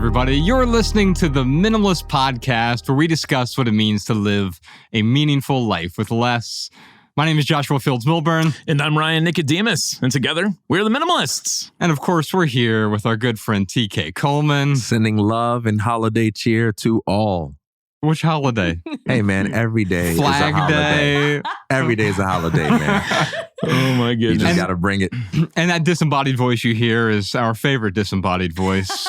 everybody. You're listening to the Minimalist podcast, where we discuss what it means to live a meaningful life with less. My name is Joshua Fields-Milburn. And I'm Ryan Nicodemus. And together, we're the Minimalists. And of course, we're here with our good friend TK Coleman. Sending love and holiday cheer to all. Which holiday? Hey, man, every day Flag is a holiday. Day. Every day is a holiday, man. Oh, my You goodness. just got to bring it. And that disembodied voice you hear is our favorite disembodied voice.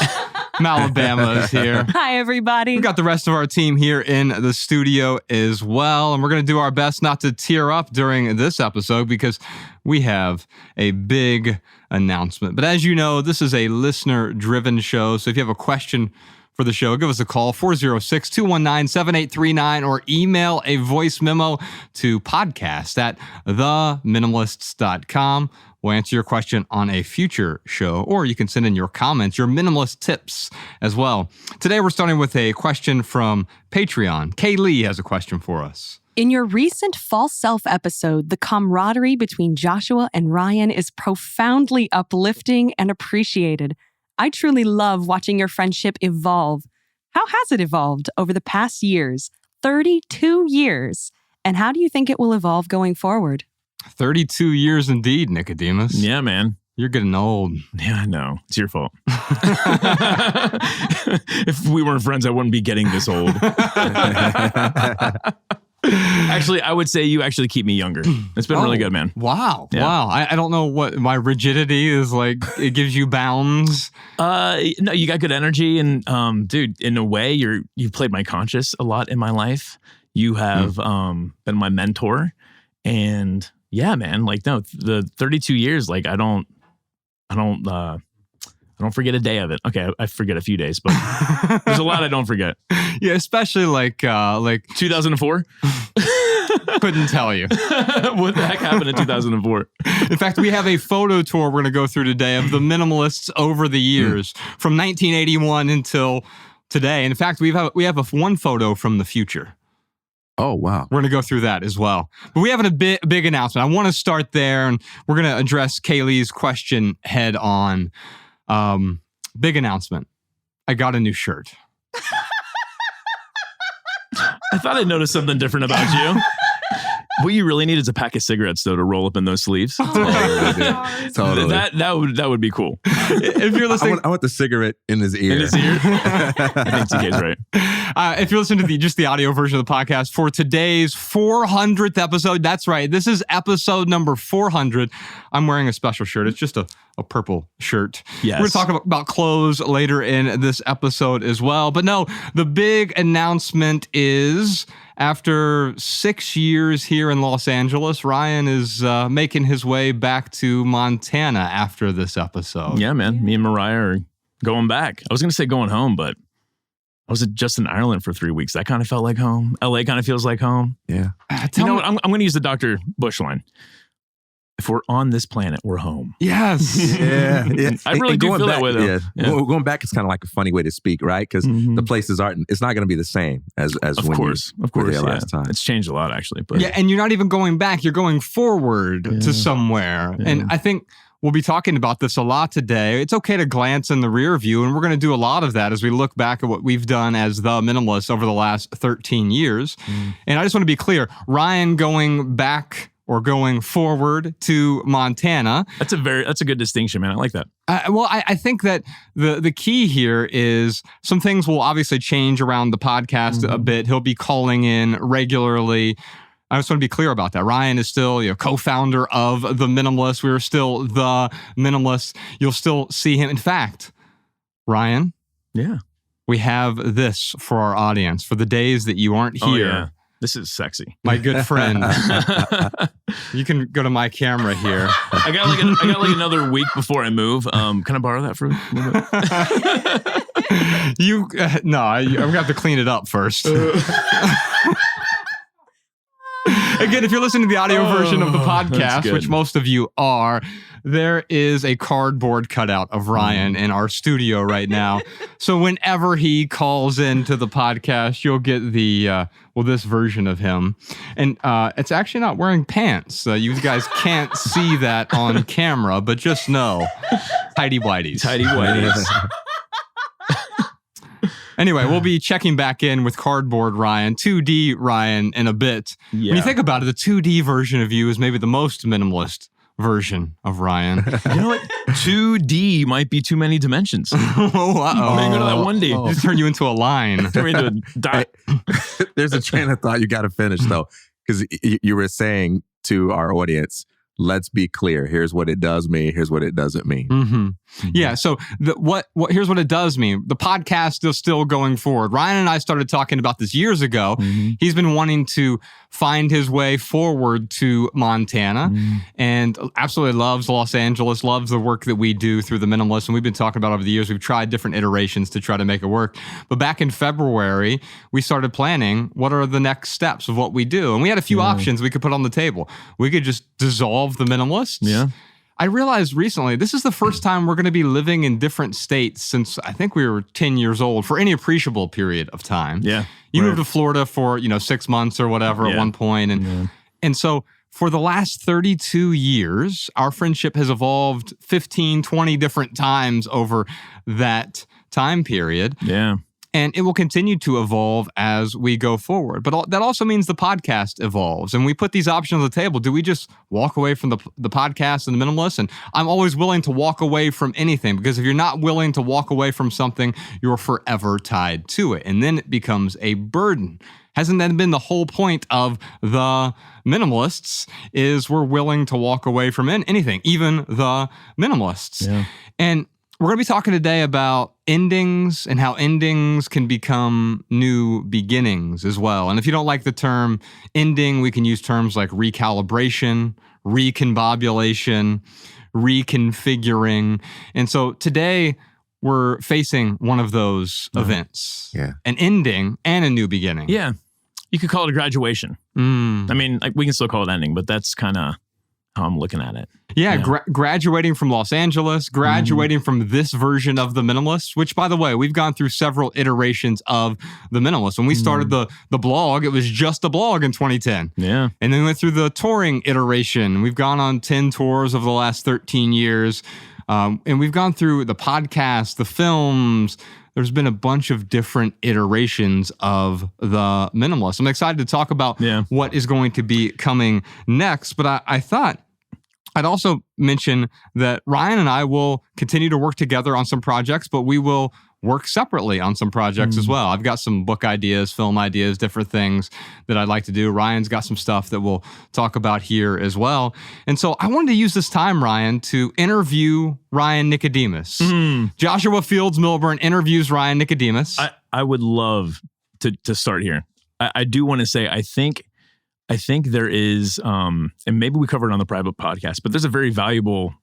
Malabama is here. Hi, everybody. We've got the rest of our team here in the studio as well. And we're going to do our best not to tear up during this episode because we have a big announcement. But as you know, this is a listener-driven show. So if you have a question for the show, give us a call, 406-219-7839, or email a voice memo to podcast@theminimalists.com. We'll answer your question on a future show, or you can send in your comments, your minimalist tips as well. Today, we're starting with a question from Patreon. Kay Lee has a question for us. In your recent False Self episode, the camaraderie between Joshua and Ryan is profoundly uplifting and appreciated. I truly love watching your friendship evolve. How has it evolved over the past years? 32 years. And how do you think it will evolve going forward? 32 years indeed, Nicodemus. Yeah, man. You're getting old. Yeah, I know. It's your fault. If we weren't friends, I wouldn't be getting this old. Actually, I would say you actually keep me younger. It's been really good, man. Wow. Yeah. Wow. I don't know what my rigidity is like. It gives you bounds. No, you got good energy. And dude, in a way, you've played my conscience a lot in my life. You have been my mentor. And yeah, man, like, no, the 32 years, like, I don't forget a day of it. Okay, I forget a few days, but there's a lot I don't forget. Yeah, especially like 2004? Couldn't tell you. What the heck happened in 2004? In fact, we have a photo tour we're going to go through today of the Minimalists over the years from 1981 until today. In fact, we have one photo from the future. Oh, wow. We're going to go through that as well. But we have a big announcement. I want to start there, and we're going to address Kaylee's question head on. Big announcement. I got a new shirt. I thought I noticed something different about you. What you really need is a pack of cigarettes, though, to roll up in those sleeves. Totally. That would be cool. If you're listening, I want the cigarette in his ear. In his ear? I think TK's right. If you're listening to just the audio version of the podcast for today's 400th episode, that's right. This is episode number 400. I'm wearing a special shirt. It's just a purple shirt. Yes. We're going to talk about clothes later in this episode as well. But no, the big announcement is after 6 years here in Los Angeles, Ryan is making his way back to Montana after this episode. Yeah, man. Me and Mariah are going back. I was going to say going home, but I was just in Ireland for 3 weeks. That kind of felt like home. LA kind of feels like home. Yeah. You know what? I'm going to use the Dr. Bush line. If we're on this planet, we're home. Yes. Yeah. I really do feel that way, though. Yeah. Going back is kind of like a funny way to speak, right? Because the places it's not going to be the same as of when course, you were there last time. It's changed a lot, actually. But Yeah, and you're not even going back. You're going forward to somewhere. Yeah. And I think we'll be talking about this a lot today. It's okay to glance in the rear view, and we're going to do a lot of that as we look back at what we've done as the Minimalists over the last 13 years. And I just want to be clear, Ryan going back or going forward to Montana. That's a good distinction, man. I like that. I think that the key here is some things will obviously change around the podcast a bit. He'll be calling in regularly. I just want to be clear about that. Ryan is still, co-founder of The Minimalist. We're still The Minimalist. You'll still see him. In fact, Ryan, Yeah. we have this for our audience. For the days that you aren't here, yeah. This is sexy. my good friend, you can go to my camera here. I got like another week before I move. Can I borrow that for a little bit? I'm going to have to clean it up first. Again, if you're listening to the audio version of the podcast, which most of you are, there is a cardboard cutout of Ryan in our studio right now. So whenever he calls into the podcast, you'll get this version of him. And it's actually not wearing pants. You guys can't see that on camera, but just know, tighty whities. Tidy whities. Anyway, we'll be checking back in with Cardboard Ryan, 2D Ryan in a bit. Yeah. When you think about it, the 2D version of you is maybe the most minimalist version of Ryan. You know what? 2D might be too many dimensions. Oh, Maybe go to that 1D. Just turn you into a line. Turn me into a dot. There's a train of thought you got to finish though, because you were saying to our audience, let's be clear. Here's what it does mean. Here's what it doesn't mean. Mm-hmm. Yeah. So here's what it does mean. The podcast is still going forward. Ryan and I started talking about this years ago. Mm-hmm. He's been wanting to find his way forward to Montana and absolutely loves Los Angeles, loves the work that we do through the Minimalists. And we've been talking about over the years, we've tried different iterations to try to make it work. But back in February, we started planning what are the next steps of what we do. And we had a few options we could put on the table. We could just dissolve the Minimalists. Yeah. I realized recently, this is the first time we're going to be living in different states since I think we were 10 years old for any appreciable period of time. Yeah. You moved to Florida for, 6 months or whatever at one point. And so for the last 32 years, our friendship has evolved 15, 20 different times over that time period. Yeah. And it will continue to evolve as we go forward. But that also means the podcast evolves. And we put these options on the table. Do we just walk away from the podcast and the Minimalist? And I'm always willing to walk away from anything, because if you're not willing to walk away from something, you're forever tied to it. And then it becomes a burden. Hasn't that been the whole point of the Minimalists, is we're willing to walk away from anything, even the Minimalists. Yeah. And we're going to be talking today about endings and how endings can become new beginnings as well. And if you don't like the term ending, we can use terms like recalibration, recombobulation, reconfiguring. And so today we're facing one of those events. Yeah. An ending and a new beginning. Yeah. You could call it a graduation. I mean, we can still call it ending, but that's kind of how I'm looking at it. Yeah, graduating from Los Angeles, graduating from this version of the Minimalists, which, by the way, we've gone through several iterations of the Minimalists. When we started the blog, it was just a blog in 2010. Yeah. And then we went through the touring iteration. We've gone on 10 tours over the last 13 years. And we've gone through the podcast, the films. There's been a bunch of different iterations of the Minimalists. I'm excited to talk about what is going to be coming next. But I thought I'd also mention that Ryan and I will continue to work together on some projects, but we will work separately on some projects as well. I've got some book ideas, film ideas, different things that I'd like to do. Ryan's got some stuff that we'll talk about here as well. And so I wanted to use this time, Ryan, to interview Ryan Nicodemus. Joshua Fields Milburn interviews Ryan Nicodemus. I would love to start here. I do want to say, I think there is, and maybe we covered it on the private podcast, but there's a very valuable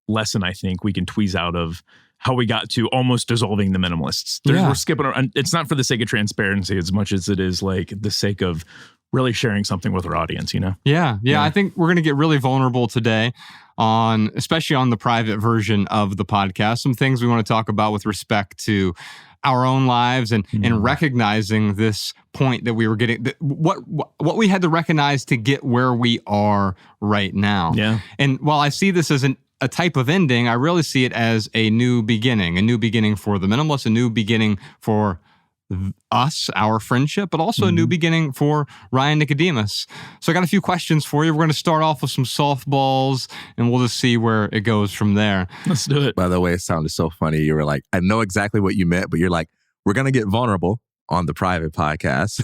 lesson I think we can tweeze out of how we got to almost dissolving the Minimalists. We're skipping around. It's not for the sake of transparency as much as it is like the sake of really sharing something with our audience, Yeah. I think we're going to get really vulnerable today especially on the private version of the podcast. Some things we want to talk about with respect to our own lives and recognizing this point that we were getting, what we had to recognize to get where we are right now. Yeah. And while I see this as a type of ending, I really see it as a new beginning for the Minimalists, a new beginning for us, our friendship, but also a new beginning for Ryan Nicodemus. So I got a few questions for you. We're going to start off with some softballs and we'll just see where it goes from there. Let's do it. By the way, it sounded so funny. You were like, I know exactly what you meant, but you're like, we're going to get vulnerable on the private podcast.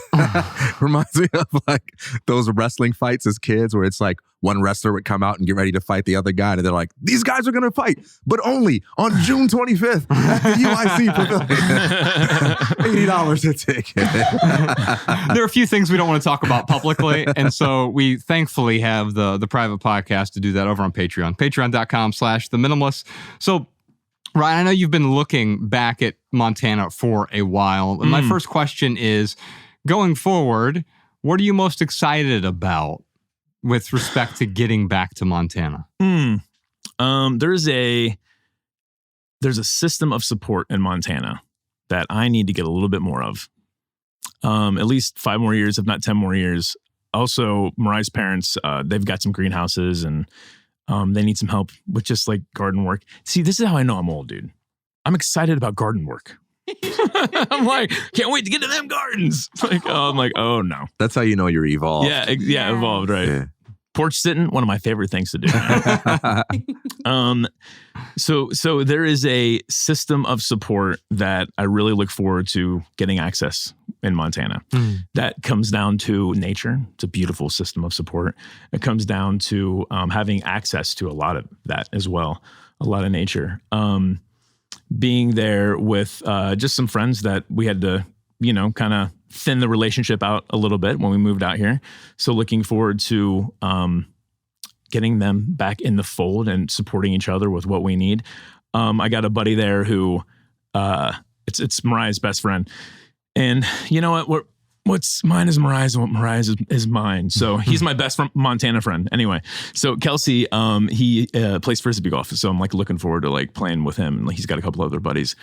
Reminds me of like those wrestling fights as kids where it's like one wrestler would come out and get ready to fight the other guy. And they're like, these guys are going to fight, but only on June 25th at the UIC Pavilion. $80 a ticket. There are a few things we don't want to talk about publicly. And so we thankfully have the private podcast to do that over on Patreon. Patreon.com/TheMinimalists. So Ryan, I know you've been looking back at Montana for a while. And my first question is, going forward, what are you most excited about with respect to getting back to Montana? There's a system of support in Montana that I need to get a little bit more of. At least 5 more years, if not 10 more years. Also, Mariah's parents, they've got some greenhouses and they need some help with just like garden work. See, this is how I know I'm old, dude. I'm excited about garden work. I'm like, can't wait to get to them gardens. Like, I'm like, oh no. That's how you know you're evolved. Yeah, evolved, right? Yeah. Porch sitting, one of my favorite things to do. So there is a system of support that I really look forward to getting access in Montana. That comes down to nature. It's a beautiful system of support. It comes down to having access to a lot of that as well, a lot of nature. Being there with just some friends that we had to, kind of thin the relationship out a little bit when we moved out here. So looking forward to getting them back in the fold and supporting each other with what we need. I got a buddy there who it's Mariah's best friend. And you know what? What's mine is Mariah's and what Mariah's is mine. So he's my best Montana friend. Anyway, so Kelsey, he plays Frisbee golf. So I'm like looking forward to like playing with him. And he's got a couple other buddies.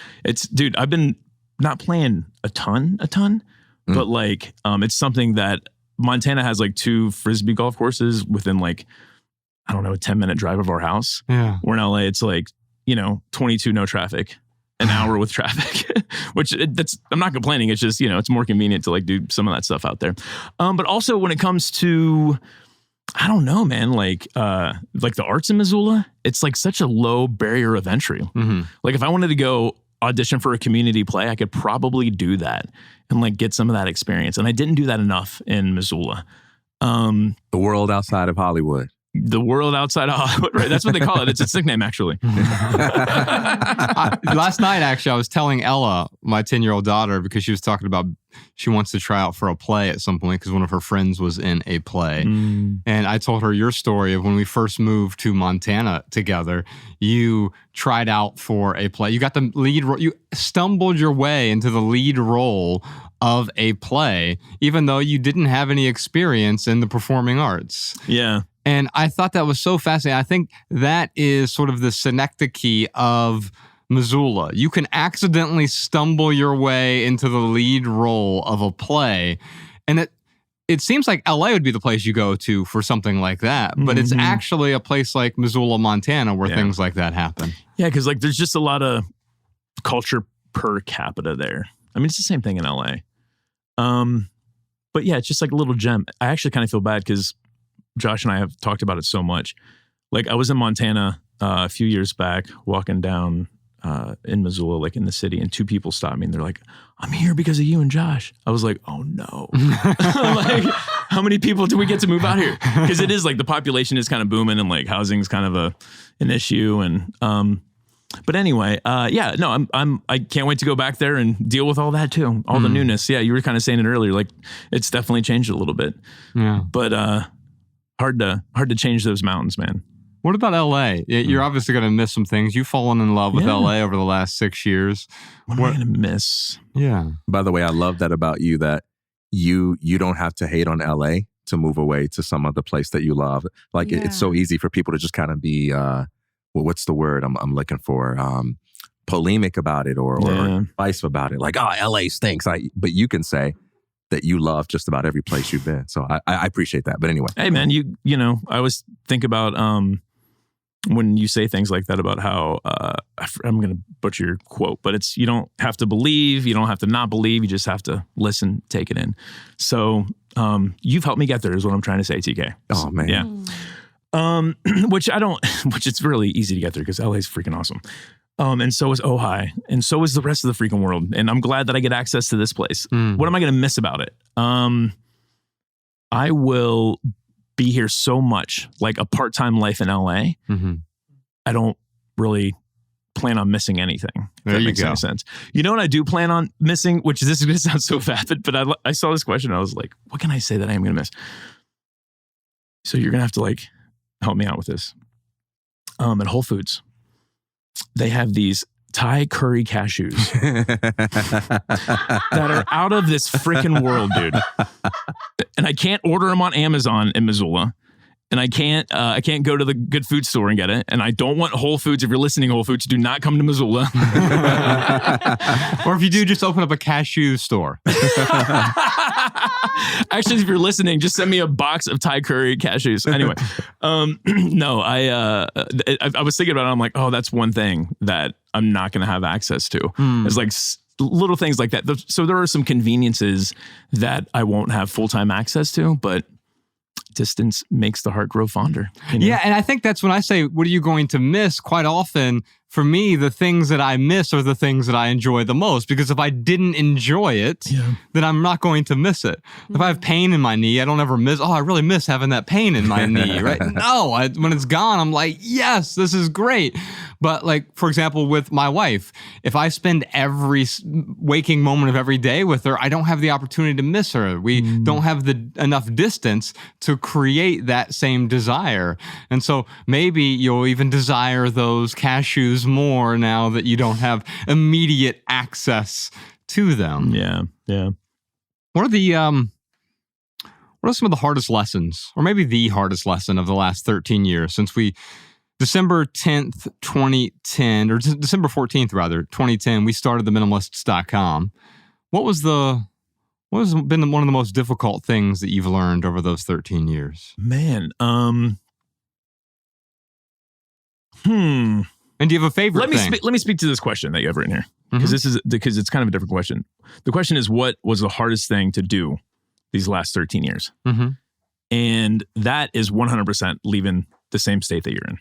Dude, I've been not playing a ton, but like it's something that Montana has like 2 Frisbee golf courses within like, I don't know, a 10-minute drive of our house. Yeah. Where in LA, it's like, 22 no traffic. An hour with traffic, which I'm not complaining. It's just, it's more convenient to like do some of that stuff out there. But also when it comes to, I don't know, man, like the arts in Missoula, it's like such a low barrier of entry. Mm-hmm. Like if I wanted to go audition for a community play, I could probably do that and like get some of that experience. And I didn't do that enough in Missoula. The world outside of Hollywood. The world outside of Hollywood, right? That's what they call it. It's its nickname, actually. Last night, actually, I was telling Ella, my 10-year-old daughter, because she was talking about she wants to try out for a play at some point because one of her friends was in a play. And I told her your story of when we first moved to Montana together. You tried out for a play. You got the lead role. You stumbled your way into the lead role of a play, even though you didn't have any experience in the performing arts. Yeah. And I thought that was so fascinating. I think that is sort of the synecdoche of Missoula. You can accidentally stumble your way into the lead role of a play. And it seems like LA would be the place you go to for something like that. But it's actually a place like Missoula, Montana, where things like that happen. Yeah, because like there's just a lot of culture per capita there. I mean, it's the same thing in LA. But yeah, it's just like a little gem. I actually kind of feel bad because Josh and I have talked about it so much. Like I was in Montana a few years back, walking down in Missoula, like in the city, and 2 people stopped me and they're like, "I'm here because of you and Josh." I was like, "Oh no!" Like, how many people do we get to move out here? Because it is like the population is kind of booming and like housing is kind of an issue. And but anyway, yeah, no, I can't wait to go back there and deal with all that too, all the newness. Yeah, you were kind of saying it earlier, like it's definitely changed a little bit. Yeah, but hard to change those mountains, man. What about LA? You're obviously going to miss some things. You've fallen in love with LA over the last 6 years. What am I going to miss? Yeah. By the way, I love that about you, that you don't have to hate on LA to move away to some other place that you love. Like it's so easy for people to just kind of be, what's the word I'm looking for? Polemic about it or advice about it. Like, oh, LA stinks. But you can say that you love just about every place you've been. So I appreciate that. But anyway. Hey man, you know, I always think about when you say things like that about how, I'm going to butcher your quote, but it's, you don't have to believe, you don't have to not believe, you just have to listen, take it in. So you've helped me get there is what I'm trying to say, TK. Oh man. Yeah. Which it's really easy to get there because LA is freaking awesome. And so is Ojai, and so is the rest of the freaking world. And I'm glad that I get access to this place. What am I going to miss about it? I will be here so much, like a part-time life in LA. I don't really plan on missing anything. If that makes any sense. You know what I do plan on missing, which this is going to sound so vapid, but I saw this question. I was like, what can I say that I am going to miss? So you're going to have to like help me out with this. At Whole Foods, they have these Thai curry cashews that are out of this freaking world, dude. And I can't order them on Amazon in Missoula. And I can't go to the good food store and get it. And I don't want Whole Foods. If you're listening, Whole Foods, do not come to Missoula. Or if you do, just open up a cashew store. Actually, if you're listening, just send me a box of Thai curry cashews. Anyway, no, I was thinking about it. I'm like, oh, that's one thing that I'm not going to have access to. It's like little things like that. So there are some conveniences that I won't have full-time access to, but distance makes the heart grow fonder. You know? Yeah, and I think that's when I say, what are you going to miss? Quite often, for me, the things that I miss are the things that I enjoy the most. Because if I didn't enjoy it, then I'm not going to miss it. If I have pain in my knee, I don't ever miss, I really miss having that pain in my knee, right? No, when it's gone, I'm like, yes, this is great. But like, for example, with my wife, if I spend every waking moment of every day with her, I don't have the opportunity to miss her. We don't have enough distance to create that same desire. And so maybe you'll even desire those cashews more now that you don't have immediate access to them. Yeah. What are some of the hardest lessons, or maybe the hardest lesson of the last 13 years since December 10th, 2010, or December 14th, rather, 2010, we started the Minimalists.com. What has been one of the most difficult things that you've learned over those 13 years? Man, And do you have a favorite thing? Let me speak to this question that you have written here, because it's kind of a different question. The question is, what was the hardest thing to do these last 13 years? Mm-hmm. And that is 100% leaving the same state that you're in.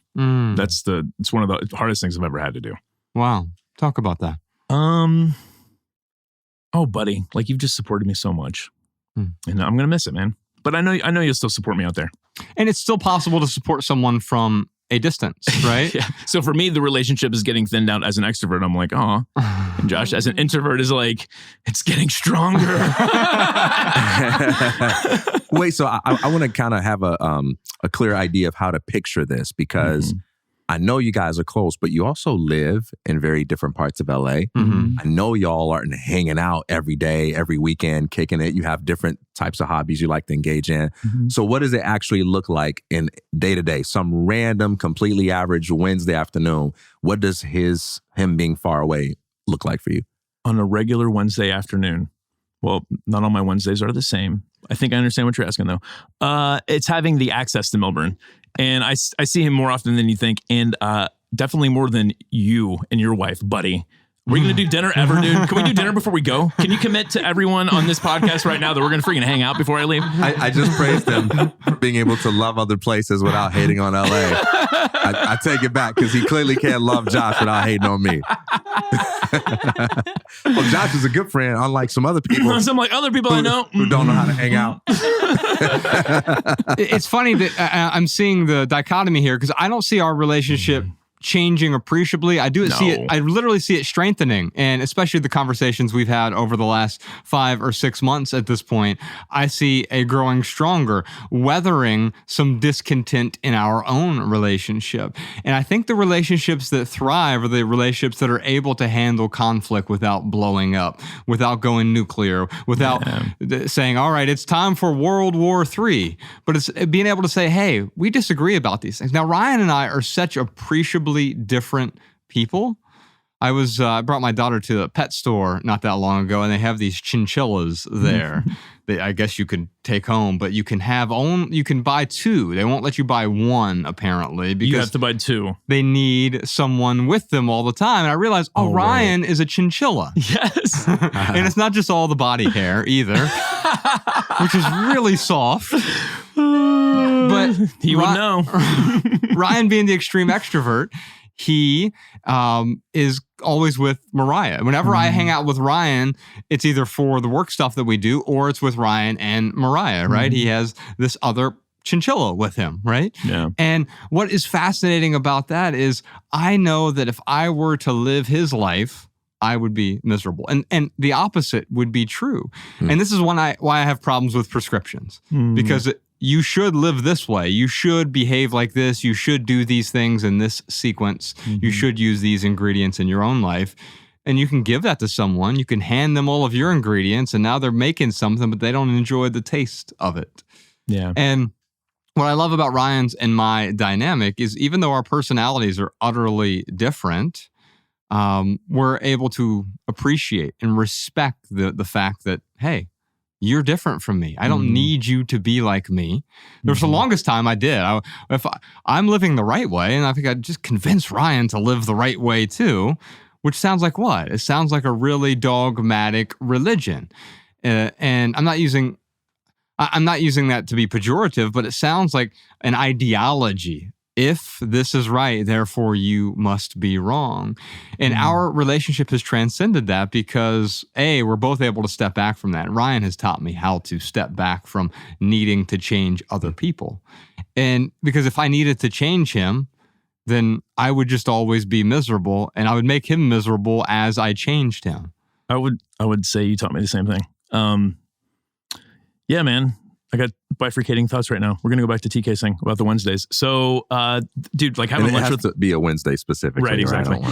It's one of the hardest things I've ever had to do. Wow. Talk about that. Oh, buddy, like you've just supported me so much, and I'm gonna miss it, man. But I know you'll still support me out there. And it's still possible to support someone from a distance, right? Yeah. So for me, the relationship is getting thinned out. As an extrovert, I'm like, oh. And Josh, as an introvert, is like, it's getting stronger. Wait, so I want to kind of have a clear idea of how to picture this, because I know you guys are close, but you also live in very different parts of LA. I know y'all aren't hanging out every day, every weekend, kicking it. You have different types of hobbies you like to engage in. So what does it actually look like in day to day? Some random, completely average Wednesday afternoon. What does him being far away look like for you? On a regular Wednesday afternoon, well, not all my Wednesdays are the same. I think I understand what you're asking, though. It's having the access to Melbourne. And I see him more often than you think, and definitely more than you and your wife, buddy. We're going to do dinner ever, dude? Can we do dinner before we go? Can you commit to everyone on this podcast right now that we're going to freaking hang out before I leave? I just praised him for being able to love other places without hating on LA. I take it back, because he clearly can't love Josh without hating on me. Well, Josh is a good friend, unlike some other people. Some like other people I know. Who don't know how to hang out. It's funny that I'm seeing the dichotomy here, because I don't see our relationship changing appreciably. I literally see it strengthening, and especially the conversations we've had over the last 5 or 6 months at this point, I see a growing stronger, weathering some discontent in our own relationship. And I think the relationships that thrive are the relationships that are able to handle conflict without blowing up, without going nuclear, without saying, all right, it's time for World War III. But it's being able to say, hey, we disagree about these things. Now, Ryan and I are such appreciably different people. I brought my daughter to a pet store not that long ago, and they have these chinchillas there. I guess you could take home, but you can buy 2. They won't let you buy 1, apparently, because you have to buy 2. They need someone with them all the time. And I realized, Ryan is a chinchilla. Yes. And it's not just all the body hair either, which is really soft. But he would know. Ryan, being the extreme extrovert, he is always with Mariah. Whenever I hang out with Ryan, it's either for the work stuff that we do, or it's with Ryan and Mariah, right? He has this other chinchilla with him, right? Yeah. And what is fascinating about that is I know that if I were to live his life, I would be miserable. And the opposite would be true. And this is why I have problems with prescriptions, because you should live this way. You should behave like this. You should do these things in this sequence. You should use these ingredients in your own life. And you can give that to someone. You can hand them all of your ingredients, and now they're making something, but they don't enjoy the taste of it. Yeah. And what I love about Ryan's and my dynamic is, even though our personalities are utterly different, we're able to appreciate and respect the fact that, hey, you're different from me. I don't need you to be like me. There was the longest time I did. I'm living the right way, and I think I'd just convince Ryan to live the right way too, which sounds like what? It sounds like a really dogmatic religion. And I'm not using that to be pejorative, but it sounds like an ideology. If this is right, therefore you must be wrong. And our relationship has transcended that because we're both able to step back from that. Ryan has taught me how to step back from needing to change other people. And because if I needed to change him, then I would just always be miserable, and I would make him miserable as I changed him. I would say you taught me the same thing. Yeah, man. I got bifurcating thoughts right now. We're going to go back to TK saying about the Wednesdays. So, dude, like having lunch with... to be a Wednesday specific. Right, exactly.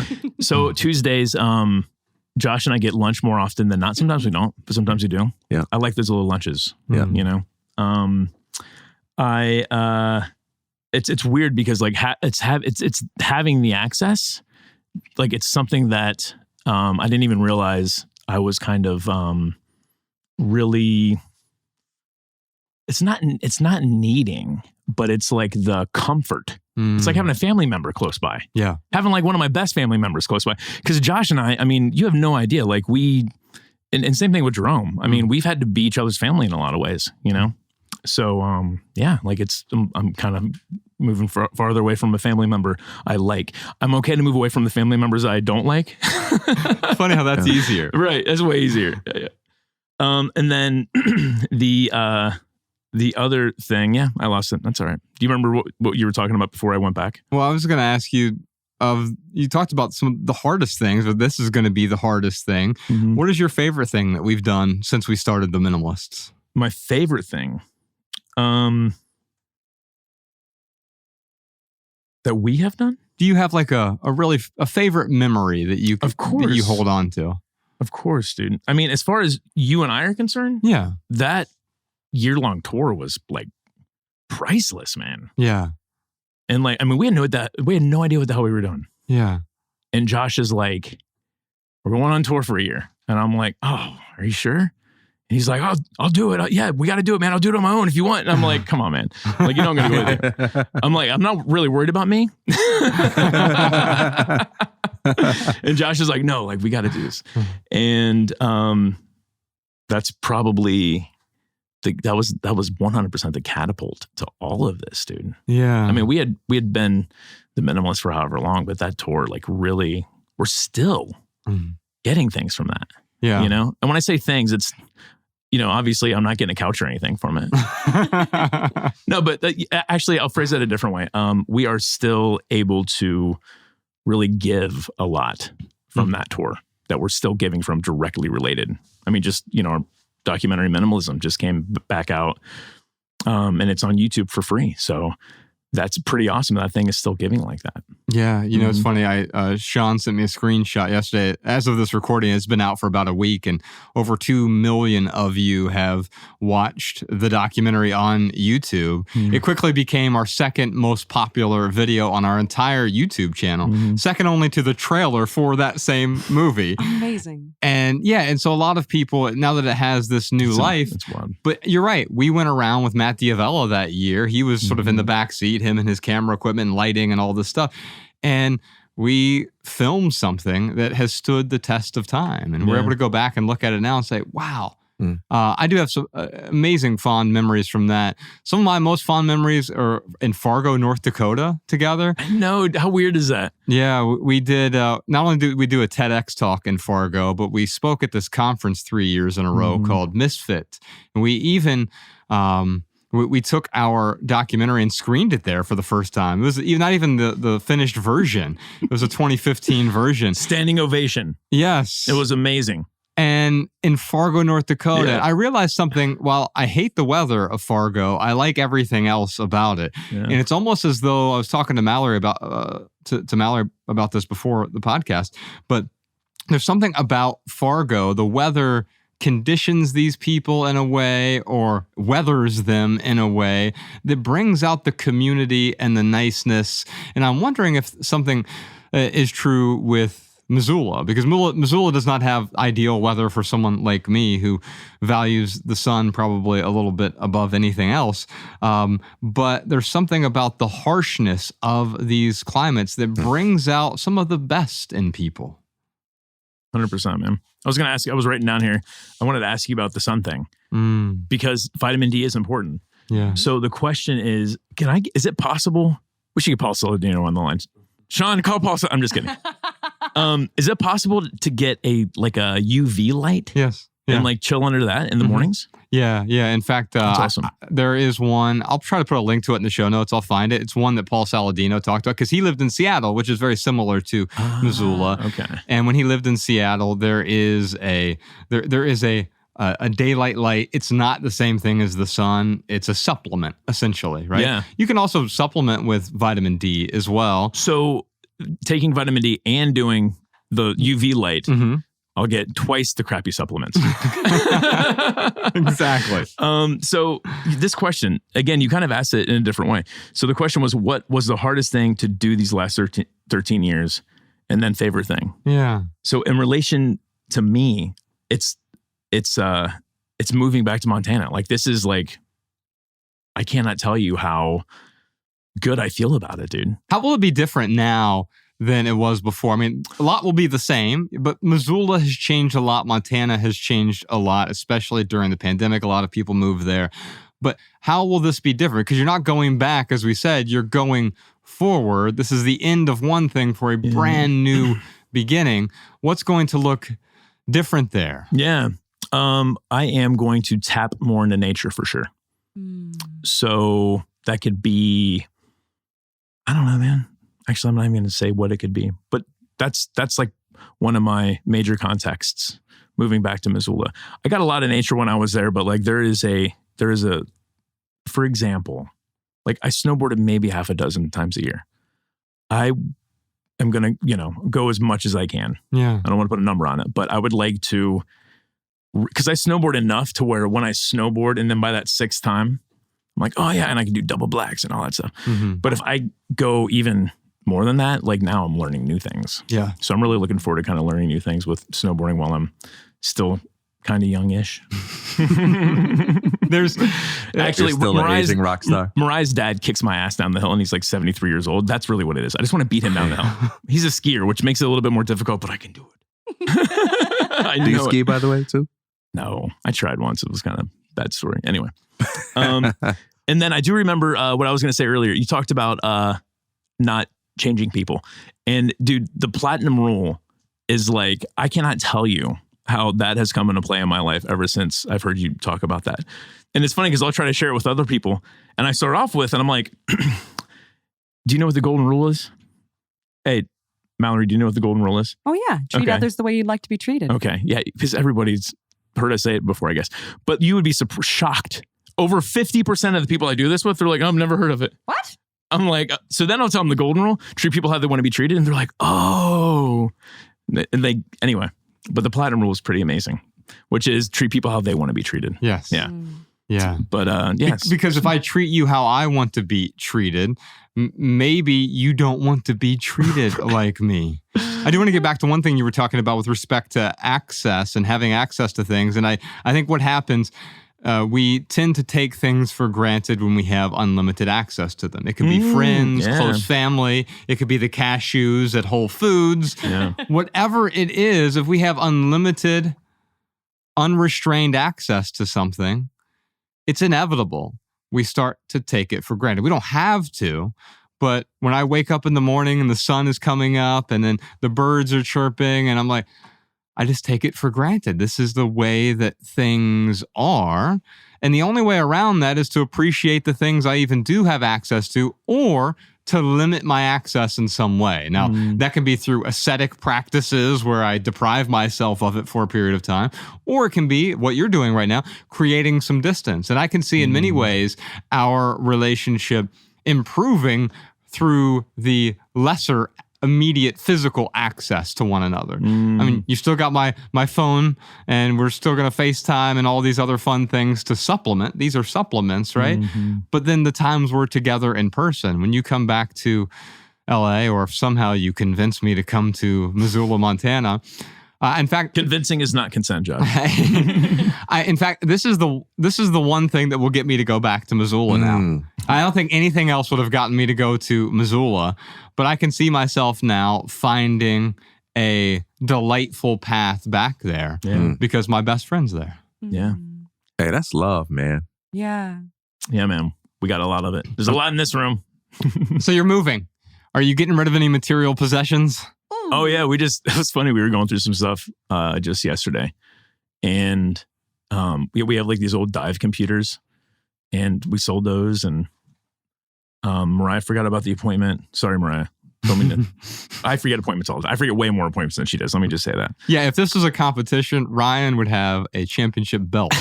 So Tuesdays, Josh and I get lunch more often than not. Sometimes we don't, but sometimes we do. Yeah. I like those little lunches. Yeah. You know? It's weird because like it's having the access. Like it's something that I didn't even realize I was kind of really... It's not needing, but it's like the comfort. It's like having a family member close by. Yeah. Having like one of my best family members close by. Because Josh and I mean, you have no idea. Like and same thing with Jerome. I mean, we've had to be each other's family in a lot of ways, you know? So, yeah, like I'm kind of moving farther away from a family member I like. I'm okay to move away from the family members I don't like. Funny how that's easier. Right. That's way easier. Yeah. And then the other thing, I lost it. That's all right. Do you remember what you were talking about before I went back? Well, I was going to ask you, you talked about some of the hardest things, but this is going to be the hardest thing. Mm-hmm. What is your favorite thing that we've done since we started the Minimalists? My favorite thing, that we have done? Do you have like a favorite memory that you hold on to? Of course, dude. I mean, as far as you and I are concerned, that year-long tour was like priceless, man. Yeah. And like, I mean, we had no idea what the hell we were doing. Yeah. And Josh is like, we're going on tour for a year. And I'm like, oh, are you sure? And he's like, I'll do it. Yeah, we got to do it, man. I'll do it on my own if you want. And I'm like, come on, man. Like, you know, I'm going to go there. I'm like, I'm not really worried about me. And Josh is like, no, like, we got to do this. And that's probably... that was 100% the catapult to all of this, dude. Yeah. I mean, we had been the Minimalists for however long, but that tour, like, really, we're still getting things from that. Yeah. You know? And when I say things, it's, you know, obviously I'm not getting a couch or anything from it. No, but actually, I'll phrase that a different way. We are still able to really give a lot from that tour that we're still giving from directly related. I mean, just, you know, our documentary Minimalism just came back out, and it's on YouTube for free. So that's pretty awesome. That thing is still giving like that. Yeah. You know, it's funny. Sean sent me a screenshot yesterday. As of this recording, it's been out for about a week, and over 2 million of you have watched the documentary on YouTube. It quickly became our second most popular video on our entire YouTube channel, second only to the trailer for that same movie. Amazing. And so a lot of people, now that it has this new life, it's wild. But you're right. We went around with Matt Diavella that year. He was sort of in the back seat, him and his camera equipment and lighting and all this stuff. And we filmed something that has stood the test of time. And we're able to go back and look at it now and say, wow. I do have some amazing fond memories from that. Some of my most fond memories are in Fargo, North Dakota together. I know. How weird is that? Yeah, we did. Not only did we do a TEDx talk in Fargo, but we spoke at this conference 3 years in a row called Misfit. And we even... we took our documentary and screened it there for the first time. It was not even the finished version. It was a 2015 version. Standing ovation. Yes. It was amazing. And in Fargo, North Dakota, I realized something. While I hate the weather of Fargo, I like everything else about it. Yeah. And it's almost as though I was talking to Mallory about to Mallory about this before the podcast. But there's something about Fargo, the weather conditions these people in a way or weathers them in a way that brings out the community and the niceness. And I'm wondering if something is true with Missoula, because Missoula does not have ideal weather for someone like me who values the sun probably a little bit above anything else. But there's something about the harshness of these climates that brings out some of the best in people. 100%, man. I was going to ask you, I was writing down here, I wanted to ask you about the sun thing because vitamin D is important. Yeah. So the question is, is it possible? We should get Paul Saladino on the line. Sean, call Paul. I'm just kidding. Is it possible to get a UV light? Yes. Yeah. And like chill under that in the mornings? Yeah. In fact, that's awesome. There is one. I'll try to put a link to it in the show notes. I'll find it. It's one that Paul Saladino talked about because he lived in Seattle, which is very similar to Missoula. Okay. And when he lived in Seattle, there is a daylight light. It's not the same thing as the sun. It's a supplement, essentially, right? Yeah. You can also supplement with vitamin D as well. So taking vitamin D and doing the UV light, I'll get twice the crappy supplements. Exactly. So this question, again, you kind of asked it in a different way. So the question was, what was the hardest thing to do these last 13 years? And then favorite thing. Yeah. So in relation to me, it's moving back to Montana. Like this is like, I cannot tell you how good I feel about it, dude. How will it be different now than it was before? I mean, a lot will be the same, but Missoula has changed a lot. Montana has changed a lot, especially during the pandemic. A lot of people moved there. But how will this be different? Because you're not going back, as we said, you're going forward. This is the end of one thing for a brand new beginning. What's going to look different there? Yeah. I am going to tap more into nature for sure. So that could be, I don't know, man. Actually, I'm not even going to say what it could be, but that's like one of my major contexts moving back to Missoula. I got a lot of nature when I was there, but like there is a, for example, like I snowboarded maybe half a dozen times a year. I am going to, go as much as I can. Yeah. I don't want to put a number on it, but I would like to, because I snowboard enough to where when I snowboard and then by that sixth time, I'm like, oh yeah, and I can do double blacks and all that stuff. But if I go even more than that, like now I'm learning new things. Yeah. So I'm really looking forward to kind of learning new things with snowboarding while I'm still kind of youngish. There's actually still an amazing rock star. Mariah's dad kicks my ass down the hill and he's like 73 years old. That's really what it is. I just want to beat him down the hill. He's a skier, which makes it a little bit more difficult, but I can do it. Do you ski, by the way, too? No, I tried once. It was kind of a bad story. Anyway. And then I do remember what I was going to say earlier. You talked about not changing people. And dude, the platinum rule is like, I cannot tell you how that has come into play in my life ever since I've heard you talk about that. And it's funny because I'll try to share it with other people. And I start off with, and I'm like, do you know what the golden rule is? Hey, Mallory, do you know what the golden rule is? Oh yeah. Treat others the way you'd like to be treated. Okay. Yeah. Because everybody's heard us say it before, I guess. But you would be shocked. Over 50% of the people I do this with, they're like, oh, I've never heard of it. What? I'm like, so then I'll tell them the golden rule, treat people how they want to be treated. And they're like, oh, and anyway, but the platinum rule is pretty amazing, which is treat people how they want to be treated. Yes. Yeah. Yeah. But yes. Because if I treat you how I want to be treated, maybe you don't want to be treated like me. I do want to get back to one thing you were talking about with respect to access and having access to things. And I think what happens, we tend to take things for granted when we have unlimited access to them. It could be friends, close family. It could be the cashews at Whole Foods. Yeah. Whatever it is, if we have unlimited, unrestrained access to something, it's inevitable we start to take it for granted. We don't have to, but when I wake up in the morning and the sun is coming up and then the birds are chirping and I'm like, I just take it for granted. This is the way that things are. And the only way around that is to appreciate the things I even do have access to or to limit my access in some way. Now, that can be through ascetic practices where I deprive myself of it for a period of time, or it can be what you're doing right now, creating some distance. And I can see in many ways our relationship improving through the lesser immediate physical access to one another. I mean, you still got my phone and we're still going to FaceTime and all these other fun things to supplement. These are supplements, right? But then the times we're together in person, when you come back to LA or if somehow you convince me to come to Missoula, Montana, in fact, convincing is not consent, Josh. In fact, this is the one thing that will get me to go back to Missoula now. I don't think anything else would have gotten me to go to Missoula, but I can see myself now finding a delightful path back there because my best friend's there. Yeah. Hey, that's love, man. Yeah. Yeah, man. We got a lot of it. There's a lot in this room. So you're moving. Are you getting rid of any material possessions? Oh, yeah. It was funny. We were going through some stuff just yesterday. And we have like these old dive computers. And we sold those. And Mariah forgot about the appointment. Sorry, Mariah. I forget appointments all the time. I forget way more appointments than she does. Let me just say that. Yeah, if this was a competition, Ryan would have a championship belt.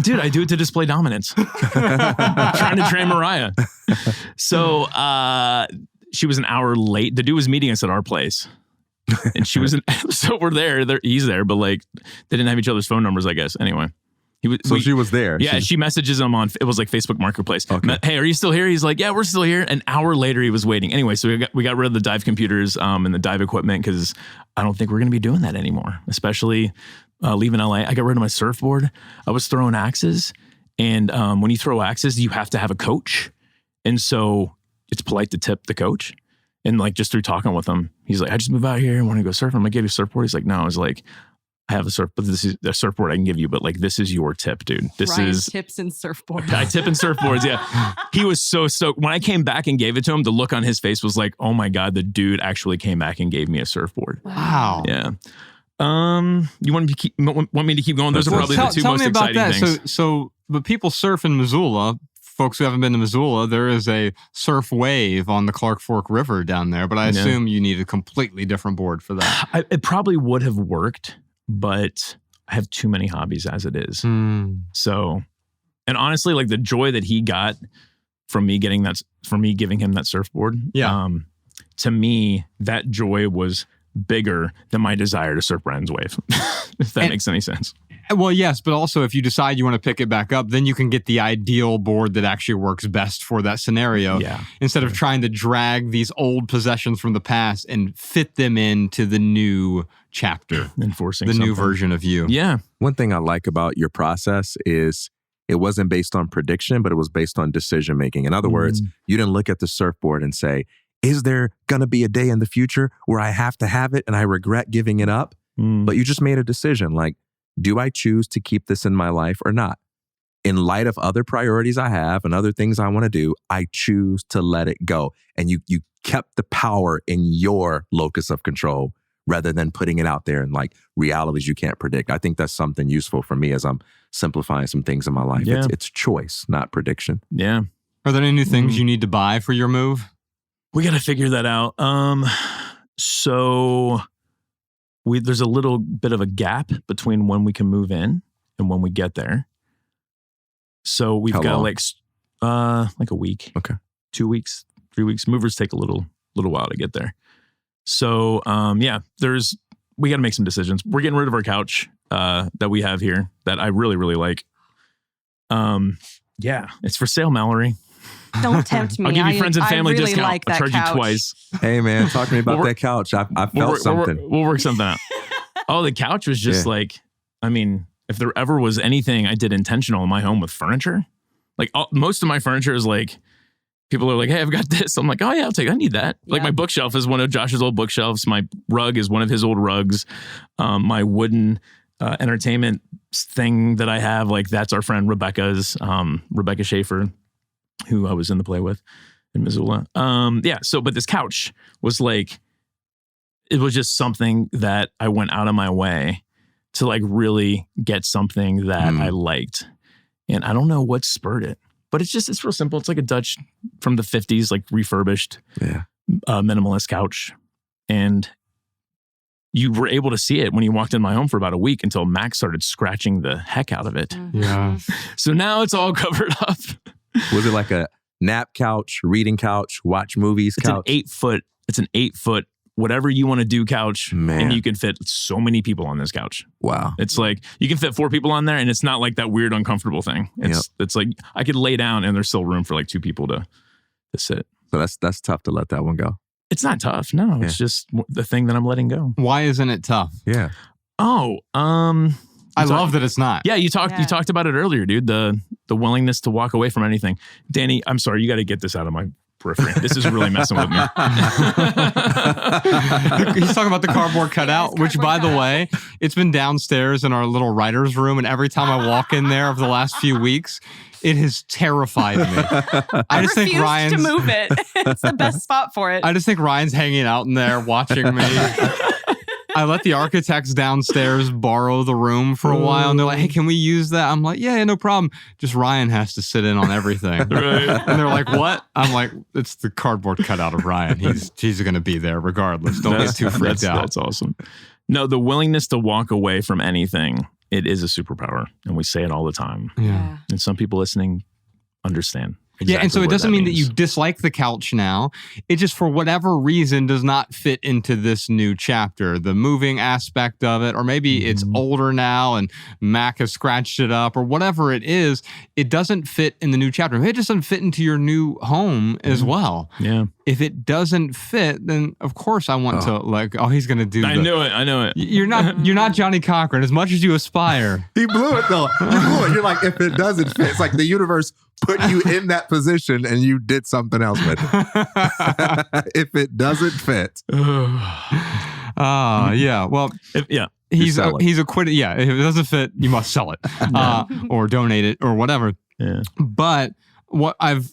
Dude, I do it to display dominance. I'm trying to train Mariah. So she was an hour late. The dude was meeting us at our place. And she was so we're there. He's there, but like they didn't have each other's phone numbers, I guess. Anyway. She was there. Yeah, she messages him on, it was like Facebook Marketplace. Okay. Hey, are you still here? He's like, yeah, we're still here. An hour later, he was waiting. Anyway, so we got rid of the dive computers and the dive equipment because I don't think we're going to be doing that anymore, especially leaving LA. I got rid of my surfboard. I was throwing axes. And when you throw axes, you have to have a coach. And so it's polite to tip the coach. And like just through talking with him, he's like, I just moved out here and want to go surf. I'm like, give you a surfboard. He's like, no. I was like, I have but this is a surfboard I can give you, but like, this is your tip, dude. Ryan's tips and surfboards. I tip and surfboards. Yeah. He was so stoked. When I came back and gave it to him, the look on his face was like, oh my God, the dude actually came back and gave me a surfboard. Wow. Yeah. You want me to keep going? Those are probably the two most exciting things. But people surf in Missoula. Folks who haven't been to Missoula, there is a surf wave on the Clark Fork River down there, but I assume you need a completely different board for that. It probably would have worked, but I have too many hobbies as it is. So, and honestly, like the joy that he got from me giving him that surfboard. Yeah. To me, that joy was bigger than my desire to surf Brandon's wave. If that makes any sense. Well, yes, but also if you decide you want to pick it back up, then you can get the ideal board that actually works best for that scenario. Yeah. Instead of trying to drag these old possessions from the past and fit them into the new chapter. Enforcing the new version of you. Yeah. One thing I like about your process is it wasn't based on prediction, but it was based on decision making. In other words, you didn't look at the surfboard and say, is there going to be a day in the future where I have to have it and I regret giving it up? But you just made a decision like, do I choose to keep this in my life or not? In light of other priorities I have and other things I want to do, I choose to let it go. And you kept the power in your locus of control rather than putting it out there in like realities you can't predict. I think that's something useful for me as I'm simplifying some things in my life. Yeah. It's choice, not prediction. Yeah. Are there any new things you need to buy for your move? We got to figure that out. So there's a little bit of a gap between when we can move in and when we get there. So we've got like a week. Okay. 2 weeks, 3 weeks. Movers take a little while to get there. So we got to make some decisions. We're getting rid of our couch that we have here that I really, really like. It's for sale, Mallory. Don't tempt me. I'll give you friends and family really discount. Like I'll charge couch. you twice. Hey man, talk to me about that couch. I felt something. We'll work something out. Oh, the couch was just like, I mean, if there ever was anything I did intentional in my home with furniture, like most of my furniture is like, people are like, hey, I've got this. I'm like, oh yeah, I need that. Yeah. Like my bookshelf is one of Josh's old bookshelves. My rug is one of his old rugs. My wooden entertainment thing that I have, like that's our friend Rebecca's, Rebecca Schaefer, who I was in the play with in Missoula. But this couch was like, it was just something that I went out of my way to like really get something that I liked. And I don't know what spurred it, but it's real simple. It's like a Dutch from the 50s, like refurbished minimalist couch. And you were able to see it when you walked in my home for about a week until Max started scratching the heck out of it. Yeah. So now it's all covered up. Was it like a nap couch, reading couch, watch movies couch? It's an 8 foot, whatever you want to do couch. Man. And you can fit so many people on this couch. Wow. It's like, you can fit 4 people on there and it's not like that weird, uncomfortable thing. It's like, I could lay down and there's still room for like 2 people to sit. So that's tough to let that one go. It's not tough. No, it's just the thing that I'm letting go. Why isn't it tough? Yeah. Oh, I love that it's not. Yeah, you talked about it earlier, dude. The willingness to walk away from anything. Danny, I'm sorry, you got to get this out of my periphery. This is really messing with me. He's talking about the cardboard cutout, which, by the way, it's been downstairs in our little writer's room. And every time I walk in there over the last few weeks, it has terrified me. I just think Ryan's to move it. It's the best spot for it. I just think Ryan's hanging out in there watching me. I let the architects downstairs borrow the room for a while, and they're like, "Hey, can we use that?" I'm like, "Yeah, no problem." Just Ryan has to sit in on everything, Right. And they're like, "What?" I'm like, "It's the cardboard cutout of Ryan. He's going to be there regardless. Don't get too freaked out." That's awesome. No, the willingness to walk away from anything, it is a superpower, and we say it all the time. Yeah. And some people listening understand. Yeah, and so it what doesn't mean that means. you dislike the couch now. It just, for whatever reason, does not fit into this new chapter. The moving aspect of it, or maybe it's older now and Mac has scratched it up, or whatever it is, it doesn't fit in the new chapter. Maybe it doesn't fit into your new home as well. Yeah. If it doesn't fit, then of course I want to he's going to do I knew it. You're not Johnny Cochran, as much as you aspire. He blew it though. You blew it. You're like, if it doesn't fit, it's like the universe put you in that position and you did something else with it. If it doesn't fit. Yeah. Well, he's acquitted. Yeah. If it doesn't fit, you must sell it or donate it or whatever. Yeah. But what I've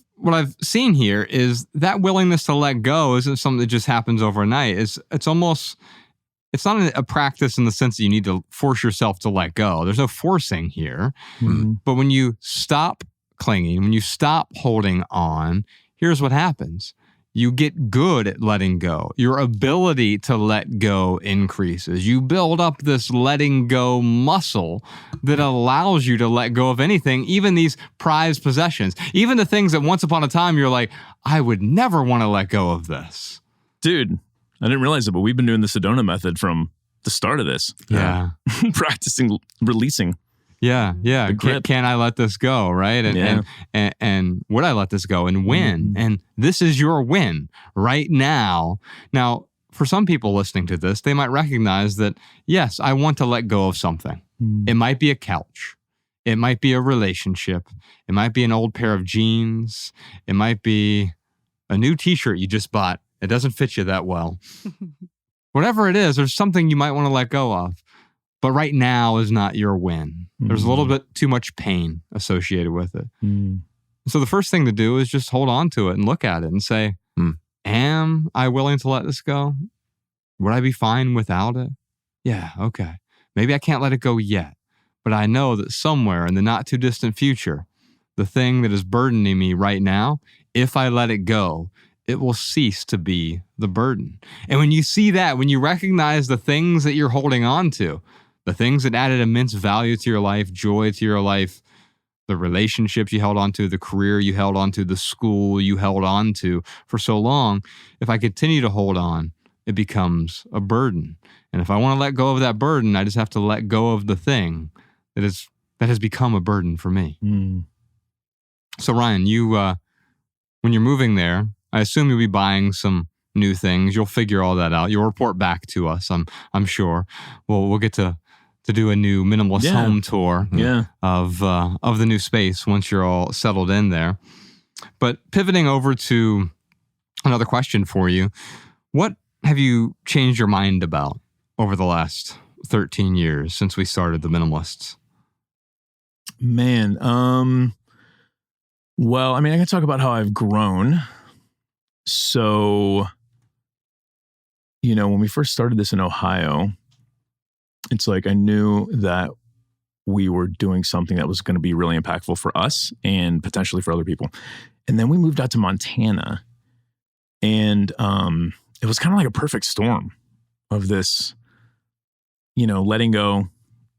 seen here is that willingness to let go isn't something that just happens overnight. It's not a practice in the sense that you need to force yourself to let go. There's no forcing here. Mm-hmm. But when you stop clinging, when you stop holding on, here's what happens. You get good at letting go. Your ability to let go increases. You build up this letting go muscle that allows you to let go of anything, even these prized possessions, even the things that once upon a time you're like, I would never want to let go of this. Dude, I didn't realize it, but we've been doing the Sedona method from the start of this. Yeah. Practicing releasing. Yeah. The grip. Can I let this go, right? And would I let this go and win? And this is your win right now. Now, for some people listening to this, they might recognize that, yes, I want to let go of something. It might be a couch. It might be a relationship. It might be an old pair of jeans. It might be a new t-shirt you just bought. It doesn't fit you that well. Whatever it is, there's something you might want to let go of. But right now is not your win. There's a little bit too much pain associated with it. So the first thing to do is just hold on to it and look at it and say, am I willing to let this go? Would I be fine without it? Yeah, okay. Maybe I can't let it go yet, but I know that somewhere in the not too distant future, the thing that is burdening me right now, if I let it go, it will cease to be the burden. And when you see that, when you recognize the things that you're holding on to, the things that added immense value to your life, joy to your life, the relationships you held on to, the career you held on to, the school you held on to for so long, if I continue to hold on, it becomes a burden. And if I want to let go of that burden, I just have to let go of the thing that has become a burden for me. So Ryan, you when you're moving there, I assume you'll be buying some new things. You'll figure all that out. You'll report back to us. I'm sure. We'll get to do a new minimalist home tour of the new space once you're all settled in there. But pivoting over to another question for you, what have you changed your mind about over the last 13 years since we started the Minimalists? Man, well, I mean, I can talk about how I've grown. So, when we first started this in Ohio, it's like I knew that we were doing something that was going to be really impactful for us and potentially for other people. And then we moved out to Montana, and it was kind of like a perfect storm of this, letting go,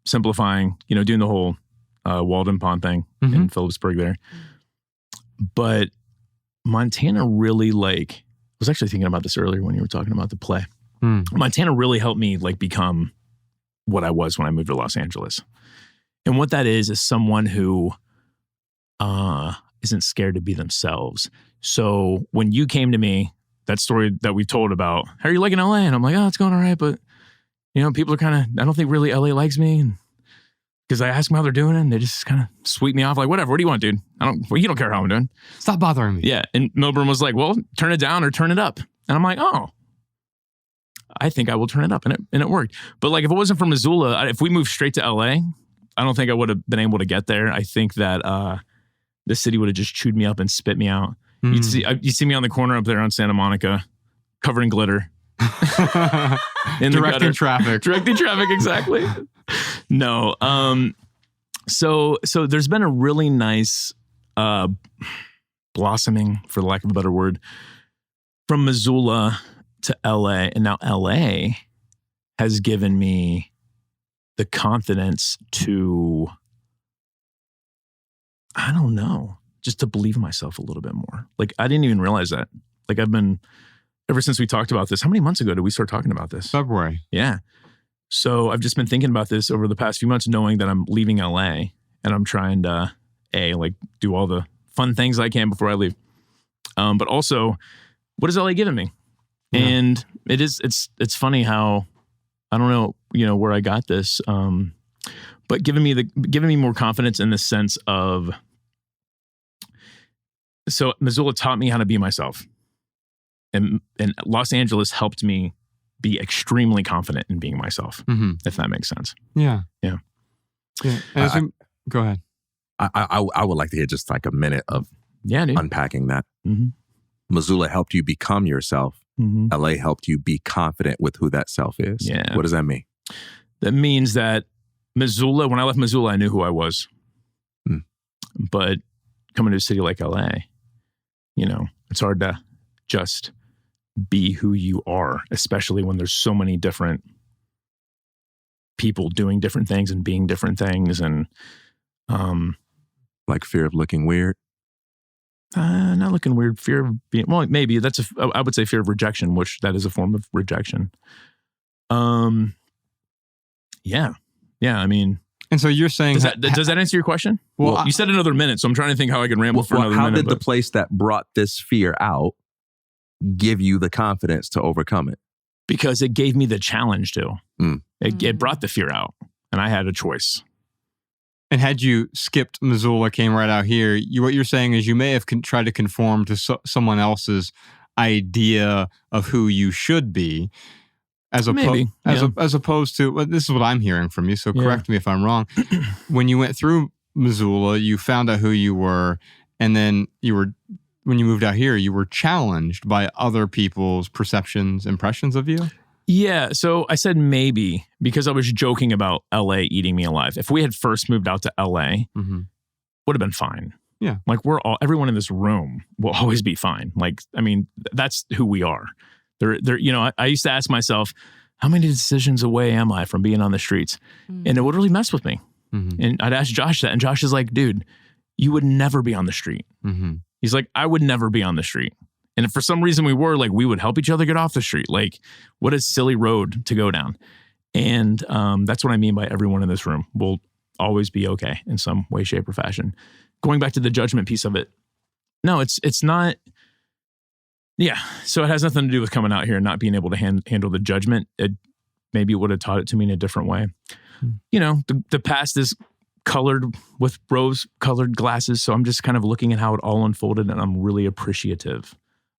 simplifying, doing the whole Walden Pond thing in Phillipsburg there. But Montana really I was actually thinking about this earlier when you were talking about the play. Montana really helped me become what I was when I moved to Los Angeles. And what that is someone who isn't scared to be themselves. So when you came to me, that story that we told about, how are you liking LA? And I'm like, oh, it's going all right. But, people are I don't think really LA likes me. And because I ask them how they're doing and they just kind of sweep me off like, whatever, what do you want, dude? You don't care how I'm doing. Stop bothering me. Yeah. And Milburn was like, well, turn it down or turn it up. And I'm like, oh, I think I will turn it up. And it worked. But like, if it wasn't for Missoula, if we moved straight to LA, I don't think I would have been able to get there. I think that the city would have just chewed me up and spit me out. You'd see me on the corner up there on Santa Monica, covered in glitter. Directing traffic. Directing traffic, exactly. No. So there's been a really nice blossoming, for the lack of a better word, from Missoula to LA. And now LA has given me the confidence to, I don't know, just to believe in myself a little bit more. Like, I didn't even realize that. Like, I've been, ever since we talked about this, how many months ago did we start talking about this? February. Yeah. So I've just been thinking about this over the past few months, knowing that I'm leaving LA and I'm trying to, do all the fun things I can before I leave. But also, what is LA giving me? Yeah. And it's funny how, I don't know, where I got this, but giving me more confidence in the sense of, so Missoula taught me how to be myself. And Los Angeles helped me be extremely confident in being myself, if that makes sense. Yeah. Yeah. Go ahead. I would like to hear just like a minute of unpacking that. Mm-hmm. Missoula helped you become yourself. Mm-hmm. LA helped you be confident with who that self is. Yeah. What does that mean? That means that Missoula, when I left Missoula, I knew who I was. But coming to a city like LA, it's hard to just be who you are, especially when there's so many different people doing different things and being different things. And like fear of looking weird. Not looking weird. Fear of being, well, maybe I would say fear of rejection, which that is a form of rejection. Yeah. I mean, and so you're saying, does that answer your question? Well, you said another minute, so I'm trying to think how I can ramble for another minute. How did the place that brought this fear out give you the confidence to overcome it? Because it gave me the challenge to. It brought the fear out, and I had a choice. And had you skipped Missoula, came right out here, what you're saying is you may have tried to conform to someone else's idea of who you should be, as opposed to, well, this is what I'm hearing from you, so correct me if I'm wrong. When you went through Missoula, you found out who you were, and then when you moved out here, you were challenged by other people's perceptions, impressions of you? Yeah, so I said maybe because I was joking about LA eating me alive. If we had first moved out to LA, would have been fine. Yeah. Like everyone in this room will always be fine. Like, I mean, that's who we are. I used to ask myself, how many decisions away am I from being on the streets? And it would really mess with me. And I'd ask Josh that, and Josh is like, dude, you would never be on the street. He's like, I would never be on the street. And if for some reason we would help each other get off the street. Like, what a silly road to go down. And that's what I mean by everyone in this room will always be okay in some way, shape, or fashion. Going back to the judgment piece of it. No, it's not. Yeah. So it has nothing to do with coming out here and not being able to handle the judgment. Maybe it would have taught it to me in a different way. The past is colored with rose-colored glasses. So I'm just kind of looking at how it all unfolded, and I'm really appreciative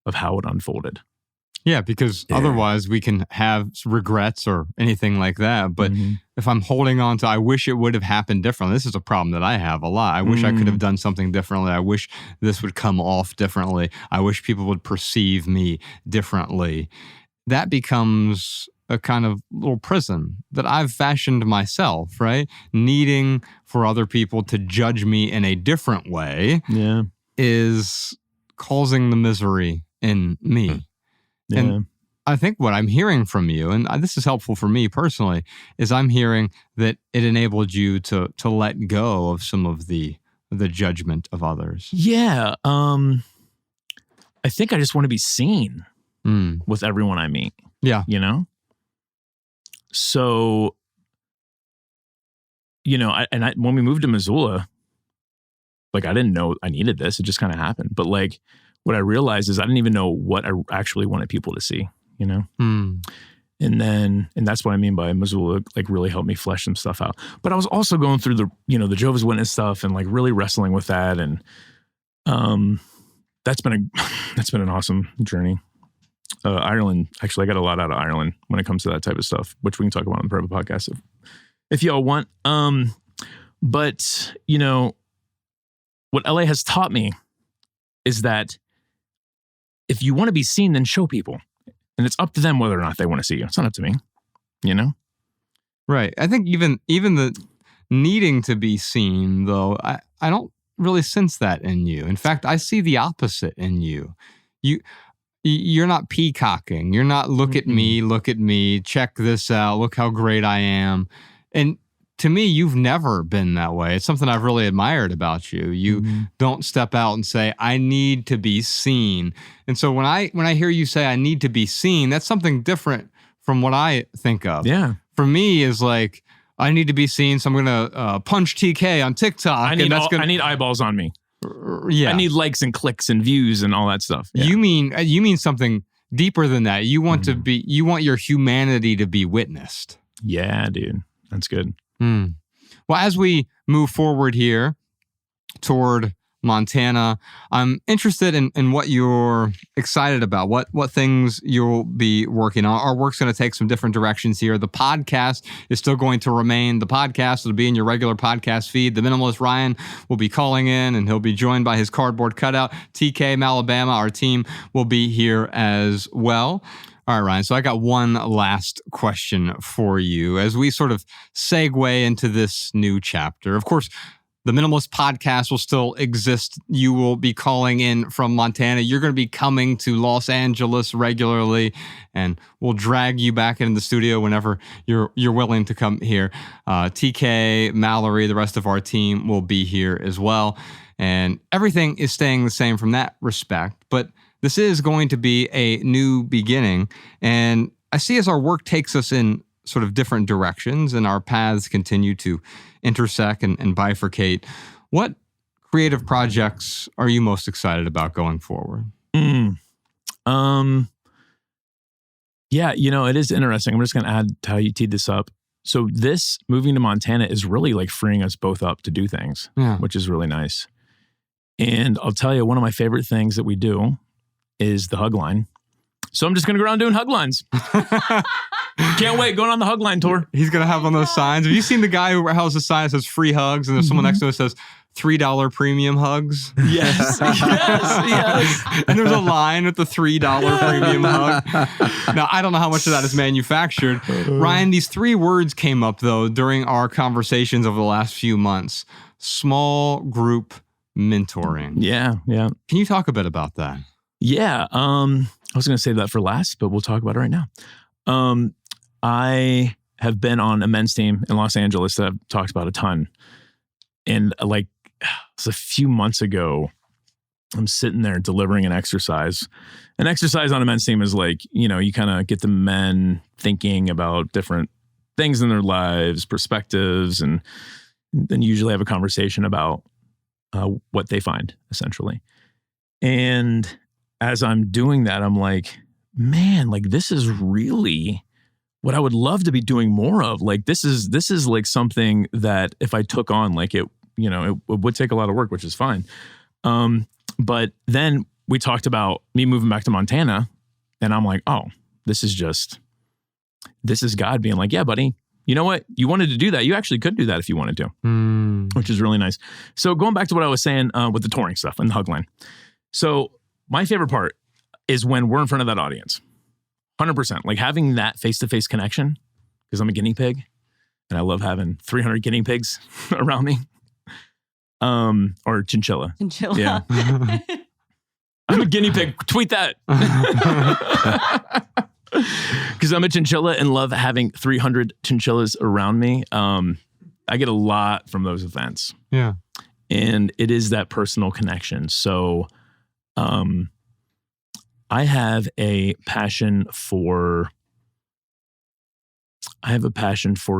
of how it unfolded. Yeah, because otherwise we can have regrets or anything like that. But if I'm holding on to, I wish it would have happened differently. This is a problem that I have a lot. I wish I could have done something differently. I wish this would come off differently. I wish people would perceive me differently. That becomes a kind of little prison that I've fashioned myself, right? Needing for other people to judge me in a different way is causing the misery in me. Yeah. And I think what I'm hearing from you, and this is helpful for me personally, is I'm hearing that it enabled you to let go of some of the judgment of others. Yeah. I think I just want to be seen with everyone I meet. Yeah. So, when we moved to Missoula, like, I didn't know I needed this. It just kind of happened. But like, what I realized is I didn't even know what I actually wanted people to see, And And that's what I mean by Missoula like really helped me flesh some stuff out. But I was also going through the Jehovah's Witness stuff and like really wrestling with that. And that's been an awesome journey. Ireland, actually, I got a lot out of Ireland when it comes to that type of stuff, which we can talk about on the private podcast if y'all want. But what LA has taught me is that if you want to be seen, then show people. And it's up to them whether or not they want to see you. It's not up to me, Right. I think even the needing to be seen, though, I don't really sense that in you. In fact, I see the opposite in you. You're not peacocking. You're not look at me, check this out, look how great I am. And to me, you've never been that way. It's something I've really admired about you. You don't step out and say, I need to be seen. And so when I hear you say, I need to be seen, that's something different from what I think of. Yeah. For me is like, I need to be seen, so I'm going to punch TK on TikTok. I need eyeballs on me. Yeah. I need likes and clicks and views and all that stuff. Yeah. You mean something deeper than that. You want you want your humanity to be witnessed. Yeah, dude. That's good. Well, as we move forward here toward Montana, I'm interested in what you're excited about, what things you'll be working on. Our work's going to take some different directions here. The podcast is still going to remain the podcast. It'll be in your regular podcast feed. The Minimalist Ryan will be calling in, and he'll be joined by his cardboard cutout. TK Alabama, our team, will be here as well. All right, Ryan. So I got one last question for you as we sort of segue into this new chapter. Of course, the Minimalist podcast will still exist. You will be calling in from Montana. You're going to be coming to Los Angeles regularly, and we'll drag you back into the studio whenever you're willing to come here. TK, Mallory, the rest of our team will be here as well. And everything is staying the same from that respect. But this is going to be a new beginning. And I see as our work takes us in sort of different directions and our paths continue to intersect and bifurcate, what creative projects are you most excited about going forward? Yeah, it is interesting. I'm just going to add to how you teed this up. So this moving to Montana is really like freeing us both up to do things, which is really nice. And I'll tell you, one of my favorite things that we do is the hug line. So I'm just going to go around doing hug lines. Can't wait, going on the hug line tour. He's going to have one of those signs. Have you seen the guy who has a sign that says free hugs and there's someone next to it that says $3 premium hugs? Yes. And there's a line with the $3 premium hug. Now, I don't know how much of that is manufactured. Ryan, these three words came up, though, during our conversations over the last few months. Small group mentoring. Yeah. Can you talk a bit about that? Yeah. I was going to save that for last, but we'll talk about it right now. I have been on a men's team in Los Angeles that I've talked about a ton. And like, it was a few months ago, I'm sitting there delivering an exercise. An exercise on a men's team is like, you kind of get the men thinking about different things in their lives, perspectives, and then usually have a conversation about what they find, essentially. And as I'm doing that, I'm like, man, like this is really what I would love to be doing more of. Like this is like something that if I took on, like it would take a lot of work, which is fine. But then we talked about me moving back to Montana, and I'm like, oh, this is God being like, yeah, buddy, you know what? You wanted to do that. You actually could do that if you wanted to, which is really nice. So going back to what I was saying with the touring stuff and the hug line. So my favorite part is when we're in front of that audience. 100%. Like having that face-to-face connection, because I'm a guinea pig and I love having 300 guinea pigs around me. Or chinchilla. Yeah. I'm a guinea pig. Tweet that. Because I'm a chinchilla and love having 300 chinchillas around me. I get a lot from those events. Yeah. And it is that personal connection. So I have a passion for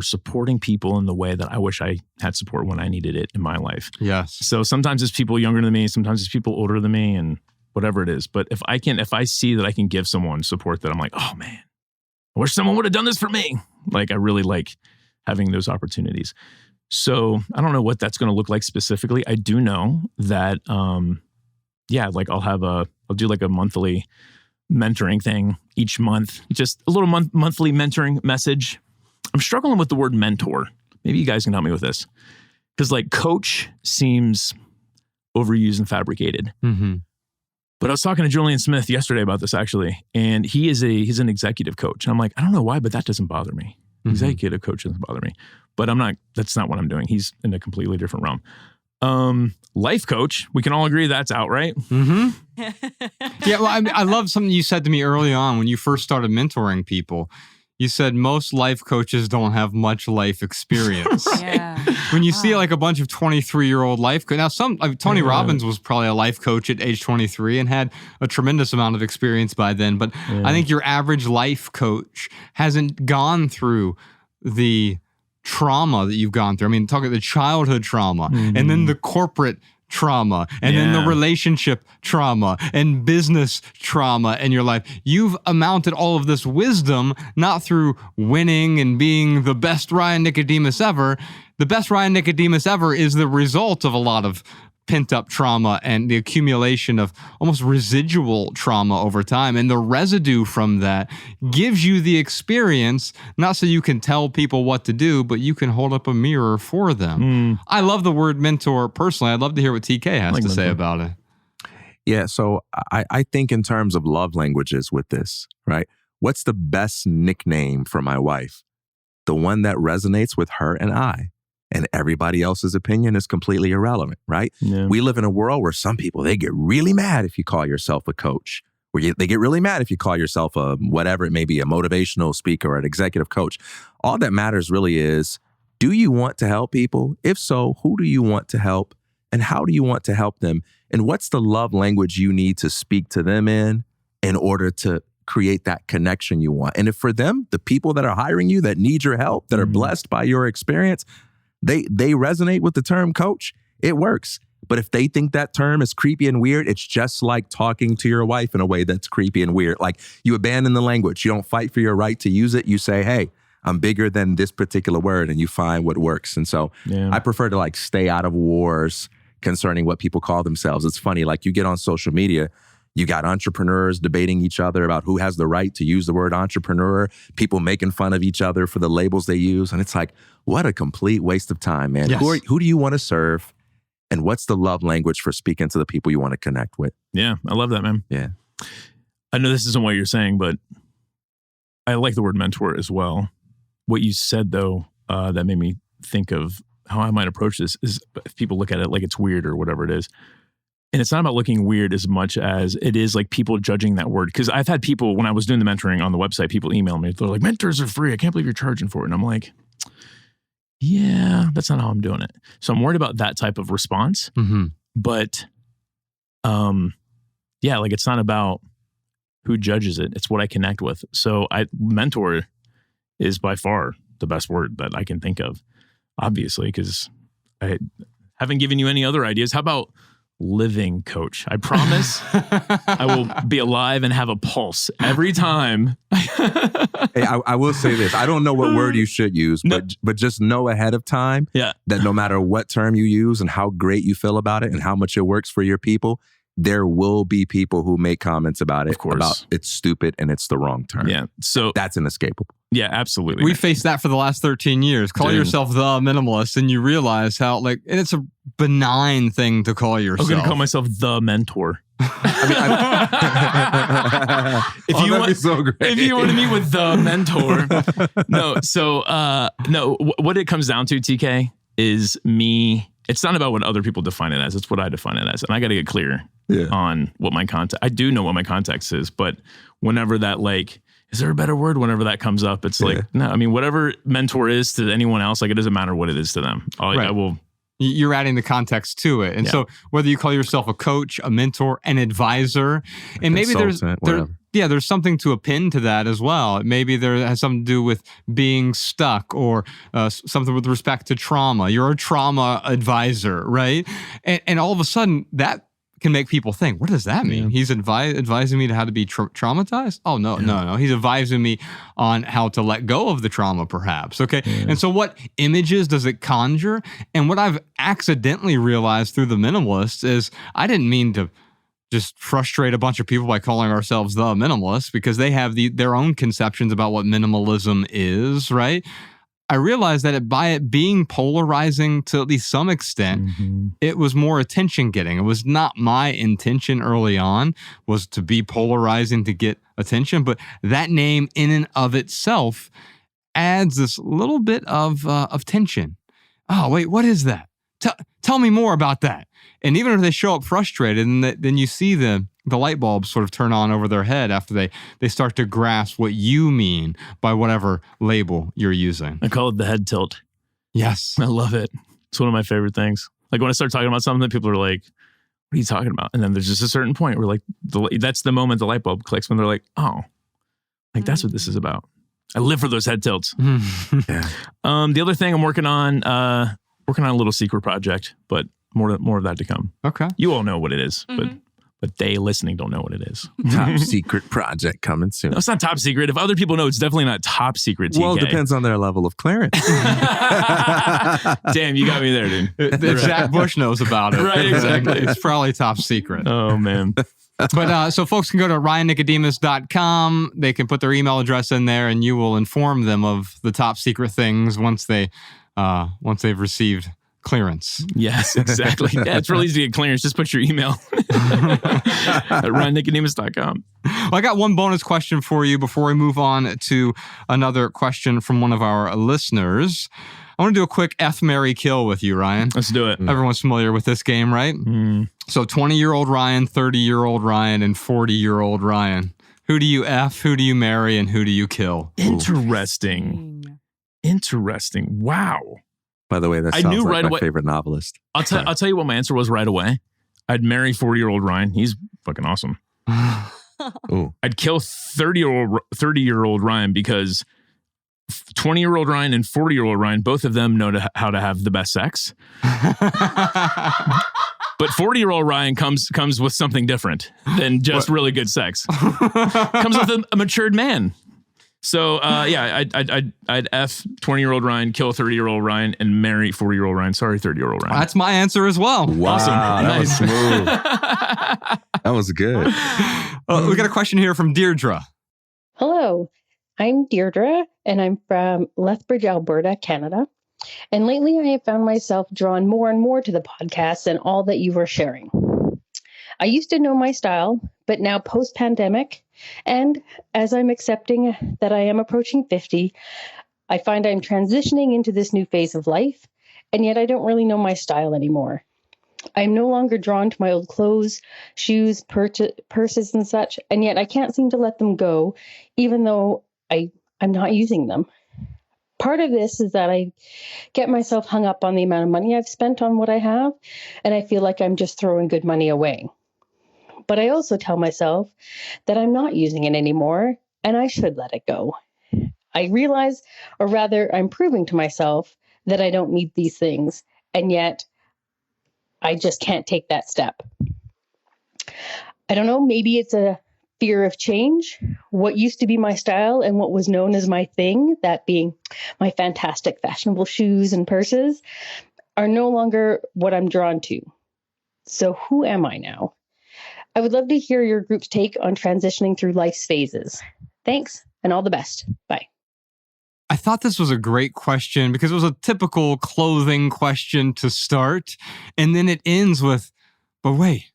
supporting people in the way that I wish I had support when I needed it in my life. Yes. So sometimes it's people younger than me, sometimes it's people older than me, and whatever it is. But if I see that I can give someone support that I'm like, oh man, I wish someone would have done this for me. Like, I really like having those opportunities. So I don't know what that's going to look like specifically. I do know that, like I'll do like a monthly mentoring thing each month, just a little monthly mentoring message. I'm struggling with the word mentor. Maybe you guys can help me with this. Because like coach seems overused and fabricated. Mm-hmm. But I was talking to Julian Smith yesterday about this actually, and he's an executive coach. And I'm like, I don't know why, but that doesn't bother me. Mm-hmm. Executive coach doesn't bother me. But that's not what I'm doing. He's in a completely different realm. Life coach, we can all agree that's out, right? Mm-hmm. Yeah, well, I love something you said to me early on when you first started mentoring people. You said most life coaches don't have much life experience. Yeah. When you see like a bunch of 23-year-old life coaches, now Tony Robbins was probably a life coach at age 23 and had a tremendous amount of experience by then. But I think your average life coach hasn't gone through the trauma that you've gone through. I mean, talk about the childhood trauma and then the corporate trauma and then the relationship trauma and business trauma in your life. You've amounted all of this wisdom not through winning and being the best Ryan Nicodemus ever. The best Ryan Nicodemus ever is the result of a lot of pent-up trauma and the accumulation of almost residual trauma over time. And the residue from that gives you the experience, not so you can tell people what to do, but you can hold up a mirror for them. I love the word mentor personally. I'd love to hear what TK has to say about it. Yeah, so I think in terms of love languages with this, right? What's the best nickname for my wife? The one that resonates with her and I. And everybody else's opinion is completely irrelevant, right? Yeah. We live in a world where some people, they get really mad if you call yourself a coach. They get really mad if you call yourself a whatever it may be, a motivational speaker or an executive coach. All that matters really is, do you want to help people? If so, who do you want to help? And how do you want to help them? And what's the love language you need to speak to them in order to create that connection you want? And if for them, the people that are hiring you, that need your help, that are blessed by your experience, they resonate with the term coach, it works. But if they think that term is creepy and weird, it's just like talking to your wife in a way that's creepy and weird. Like, you abandon the language. You don't fight for your right to use it. You say, hey, I'm bigger than this particular word, and you find what works. And so I prefer to like stay out of wars concerning what people call themselves. It's funny, like you get on social media, you got entrepreneurs debating each other about who has the right to use the word entrepreneur, people making fun of each other for the labels they use. And it's like, what a complete waste of time, man. Yes. Who do you want to serve? And what's the love language for speaking to the people you want to connect with? Yeah, I love that, man. Yeah. I know this isn't what you're saying, but I like the word mentor as well. What you said, though, that made me think of how I might approach this is if people look at it like it's weird or whatever it is. And it's not about looking weird as much as it is like people judging that word. Because I've had people, when I was doing the mentoring on the website, people email me. They're like, mentors are free. I can't believe you're charging for it. And I'm like, yeah, that's not how I'm doing it. So I'm worried about that type of response. But like it's not about who judges it. It's what I connect with. So mentor is by far the best word that I can think of, obviously, because I haven't given you any other ideas. How about living coach? I promise I will be alive and have a pulse every time. Hey, I will say this. I don't know what word you should use, but just know ahead of time that no matter what term you use and how great you feel about it and how much it works for your people, there will be people who make comments about it, of course, about it's stupid and it's the wrong term. Yeah. So that's inescapable. Yeah, absolutely. We faced that for the last 13 years. Call yourself the minimalist, and you realize how and it's a benign thing to call yourself. I'm going to call myself the mentor. If you want to meet with the mentor. What it comes down to, TK, is me. It's not about what other people define it as. It's what I define it as. And I got to get clear on what my context. I do know what my context is, but whenever that is there a better word? Whenever that comes up, it's no, I mean, whatever mentor is to anyone else, it doesn't matter what it is to them. I will. You're adding the context to it. And so whether you call yourself a coach, a mentor, an advisor, and maybe there's something to append to that as well. Maybe there has something to do with being stuck or something with respect to trauma. You're a trauma advisor, right? And all of a sudden that can make people think, what does that mean? Yeah. He's advising me to how to be traumatized? Oh, no. He's advising me on how to let go of the trauma, perhaps. Okay. Yeah. And so what images does it conjure? And what I've accidentally realized through the Minimalists is I didn't mean to just frustrate a bunch of people by calling ourselves the Minimalists, because they have their own conceptions about what minimalism is, right? I realized that by it being polarizing to at least some extent, it was more attention getting. It was not my intention early on was to be polarizing to get attention, but that name in and of itself adds this little bit of tension. Oh, wait, what is that? Tell me more about that. And even if they show up frustrated, and then you see the light bulbs sort of turn on over their head after they start to grasp what you mean by whatever label you're using. I call it the head tilt. Yes. I love it. It's one of my favorite things. Like when I start talking about something, people are like, what are you talking about? And then there's just a certain point where like, that's the moment the light bulb clicks, when they're like, oh, like that's what this is about. I live for those head tilts. Yeah. The other thing I'm working on a little secret project, but more of that to come. Okay. You all know what it is, but they listening don't know what it is. Top secret project coming soon. No, it's not top secret. If other people know, it's definitely not top secret, TK. Well, it depends on their level of clearance. Damn, you got me there, dude. If Zach Bush knows about it. Right, exactly. It's probably top secret. Oh, man. But so folks can go to RyanNicodemus.com. They can put their email address in there, and you will inform them of the top secret things once they've received clearance. Yes, exactly. Yeah, it's real easy to get clearance. Just put your email at RyanNicodemus.com. Well, I got one bonus question for you before we move on to another question from one of our listeners. I want to do a quick F, Marry, Kill with you, Ryan. Let's do it. Everyone's familiar with this game, right? So 20-year-old Ryan, 30-year-old Ryan, and 40-year-old Ryan. Who do you F, who do you marry, and who do you kill? Interesting. Wow. By the way, that I sounds knew like right my away- favorite novelist. I'll tell you what my answer was right away. I'd marry 40-year-old Ryan. He's fucking awesome. Ooh. I'd kill 30-year-old Ryan because 20-year-old Ryan and 40-year-old Ryan, both of them know how to have the best sex. But 40-year-old Ryan comes with something different than just really good sex. Comes with a matured man. So yeah, I'd F 20-year-old Ryan, kill 30-year-old Ryan, and marry 40-year-old Ryan. Sorry, 30-year-old Ryan. That's my answer as well. Wow, Awesome. that was Nice. smooth. That was good. We got a question here from Deirdre. Hello, I'm Deirdre, and I'm from Lethbridge, Alberta, Canada. And lately I have found myself drawn more and more to the podcast and all that you are sharing. I used to know my style, but now post-pandemic, and as I'm accepting that I am approaching 50, I find I'm transitioning into this new phase of life, and yet I don't really know my style anymore. I'm no longer drawn to my old clothes, shoes, purses, and such, and yet I can't seem to let them go, even though I'm not using them. Part of this is that I get myself hung up on the amount of money I've spent on what I have, and I feel like I'm just throwing good money away. But I also tell myself that I'm not using it anymore, and I should let it go. I realize, or rather, I'm proving to myself that I don't need these things, and yet I just can't take that step. I don't know, maybe it's a fear of change. What used to be my style and what was known as my thing, that being my fantastic fashionable shoes and purses, are no longer what I'm drawn to. So who am I now? I would love to hear your group's take on transitioning through life's phases. Thanks, and all the best. Bye. I thought this was a great question because it was a typical clothing question to start. And then it ends with, but wait,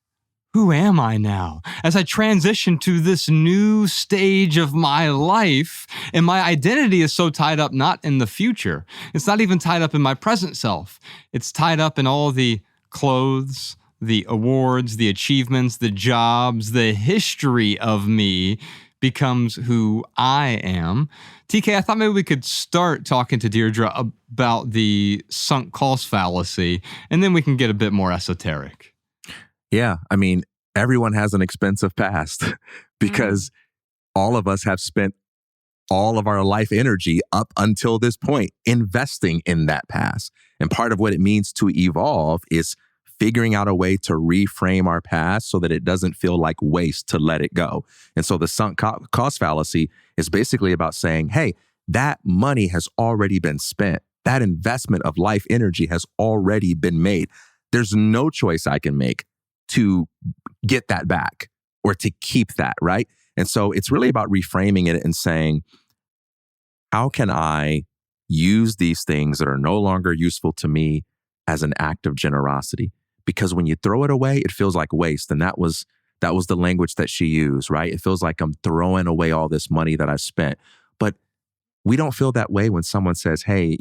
who am I now? As I transition to this new stage of my life, and my identity is so tied up not in the future. It's not even tied up in my present self. It's tied up in all the clothes, the awards, the achievements, the jobs, the history of me becomes who I am. TK, I thought maybe we could start talking to Deirdre about the sunk cost fallacy, and then we can get a bit more esoteric. Yeah, I mean, everyone has an expensive past because all of us have spent all of our life energy up until this point investing in that past. And part of what it means to evolve is figuring out a way to reframe our past so that it doesn't feel like waste to let it go. And so the sunk cost fallacy is basically about saying, hey, that money has already been spent. That investment of life energy has already been made. There's no choice I can make to get that back or to keep that, right? And so it's really about reframing it and saying, how can I use these things that are no longer useful to me as an act of generosity? Because when you throw it away, it feels like waste. And that was the language that she used, right? It feels like I'm throwing away all this money that I spent. But we don't feel that way when someone says, hey,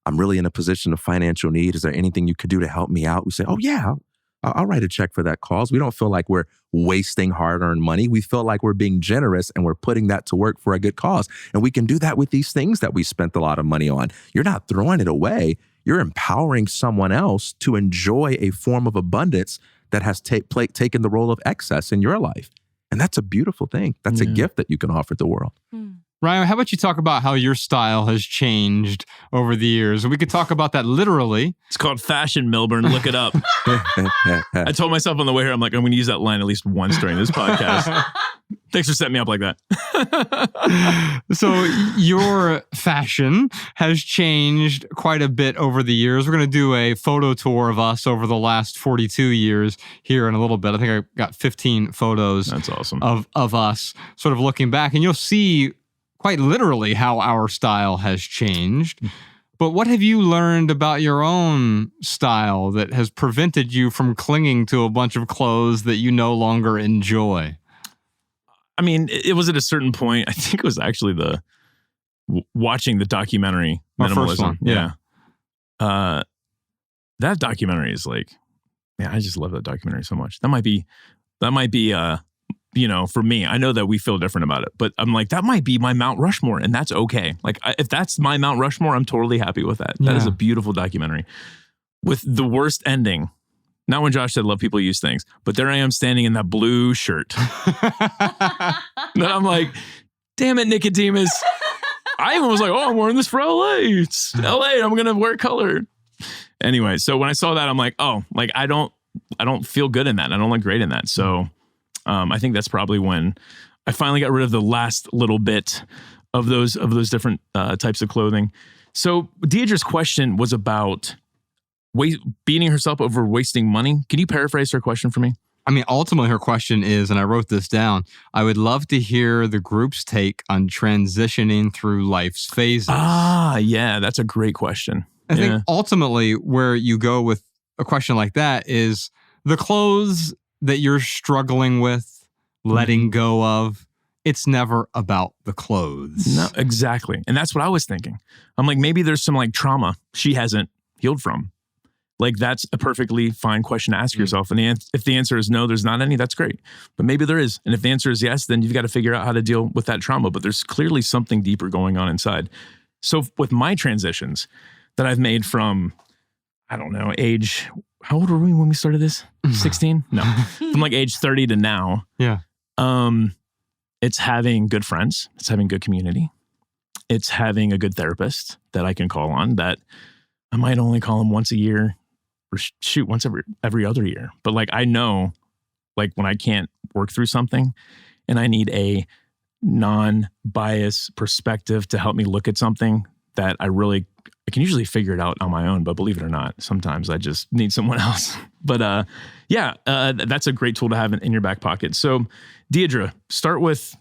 I'm really in a position of financial need. Is there anything you could do to help me out? We say, oh yeah, I'll write a check for that cause. We don't feel like we're wasting hard-earned money. We feel like we're being generous and we're putting that to work for a good cause. And we can do that with these things that we spent a lot of money on. You're not throwing it away. You're empowering someone else to enjoy a form of abundance that has taken the role of excess in your life. And that's a beautiful thing. That's a gift that you can offer the world. Ryan, how about you talk about how your style has changed over the years? And we could talk about that literally. It's called fashion, Milburn. Look it up. I told myself on the way here, I'm like, I'm going to use that line at least once during this podcast. Thanks for setting me up like that. So your fashion has changed quite a bit over the years. We're going to do a photo tour of us over the last 42 years here in a little bit. I think I got 15 photos. That's awesome. Of us sort of looking back. And you'll see quite literally how our style has changed. But what have you learned about your own style that has prevented you from clinging to a bunch of clothes that you no longer enjoy? I mean, it was at a certain point, I think it was actually watching the documentary, Our Minimalism. first one, yeah. That documentary is like, man, I just love that documentary so much. That might be, for me, I know that we feel different about it, but I'm like, that might be my Mount Rushmore, and that's okay. Like, if that's my Mount Rushmore, I'm totally happy with that. That is a beautiful documentary with the worst ending. Not when Josh said, love people use things, but there I am standing in that blue shirt. Then I'm like, damn it, Nicodemus. I even was like, oh, I'm wearing this for LA. It's LA. I'm going to wear color. Anyway, so when I saw that, I'm like, oh, like I don't feel good in that. I don't look great in that. So I think that's probably when I finally got rid of the last little bit of those different types of clothing. So Deidre's question was about beating herself over wasting money. Can you paraphrase her question for me? I mean, ultimately her question is, and I wrote this down, I would love to hear the group's take on transitioning through life's phases. Ah, yeah, that's a great question. I think ultimately where you go with a question like that is the clothes that you're struggling with, letting go of, it's never about the clothes. No, exactly. And that's what I was thinking. I'm like, maybe there's some like trauma she hasn't healed from. Like, that's a perfectly fine question to ask yourself. And if the answer is no, there's not any, that's great. But maybe there is. And if the answer is yes, then you've got to figure out how to deal with that trauma. But there's clearly something deeper going on inside. So with my transitions that I've made from, I don't know, age, how old were we when we started this? 16? No. From like age 30 to now. Yeah. It's having good friends. It's having good community. It's having a good therapist that I can call on, that I might only call him once a year, or once every other year. But like, I know, like, when I can't work through something and I need a non-biased perspective to help me look at something that I can usually figure it out on my own, but believe it or not, sometimes I just need someone else. But that's a great tool to have in your back pocket. So Deidre, start with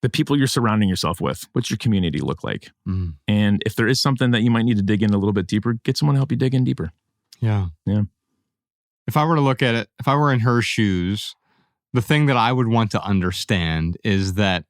the people you're surrounding yourself with. What's your community look like? And if there is something that you might need to dig in a little bit deeper, get someone to help you dig in deeper. Yeah. Yeah. If I were to look at it, if I were in her shoes, the thing that I would want to understand is that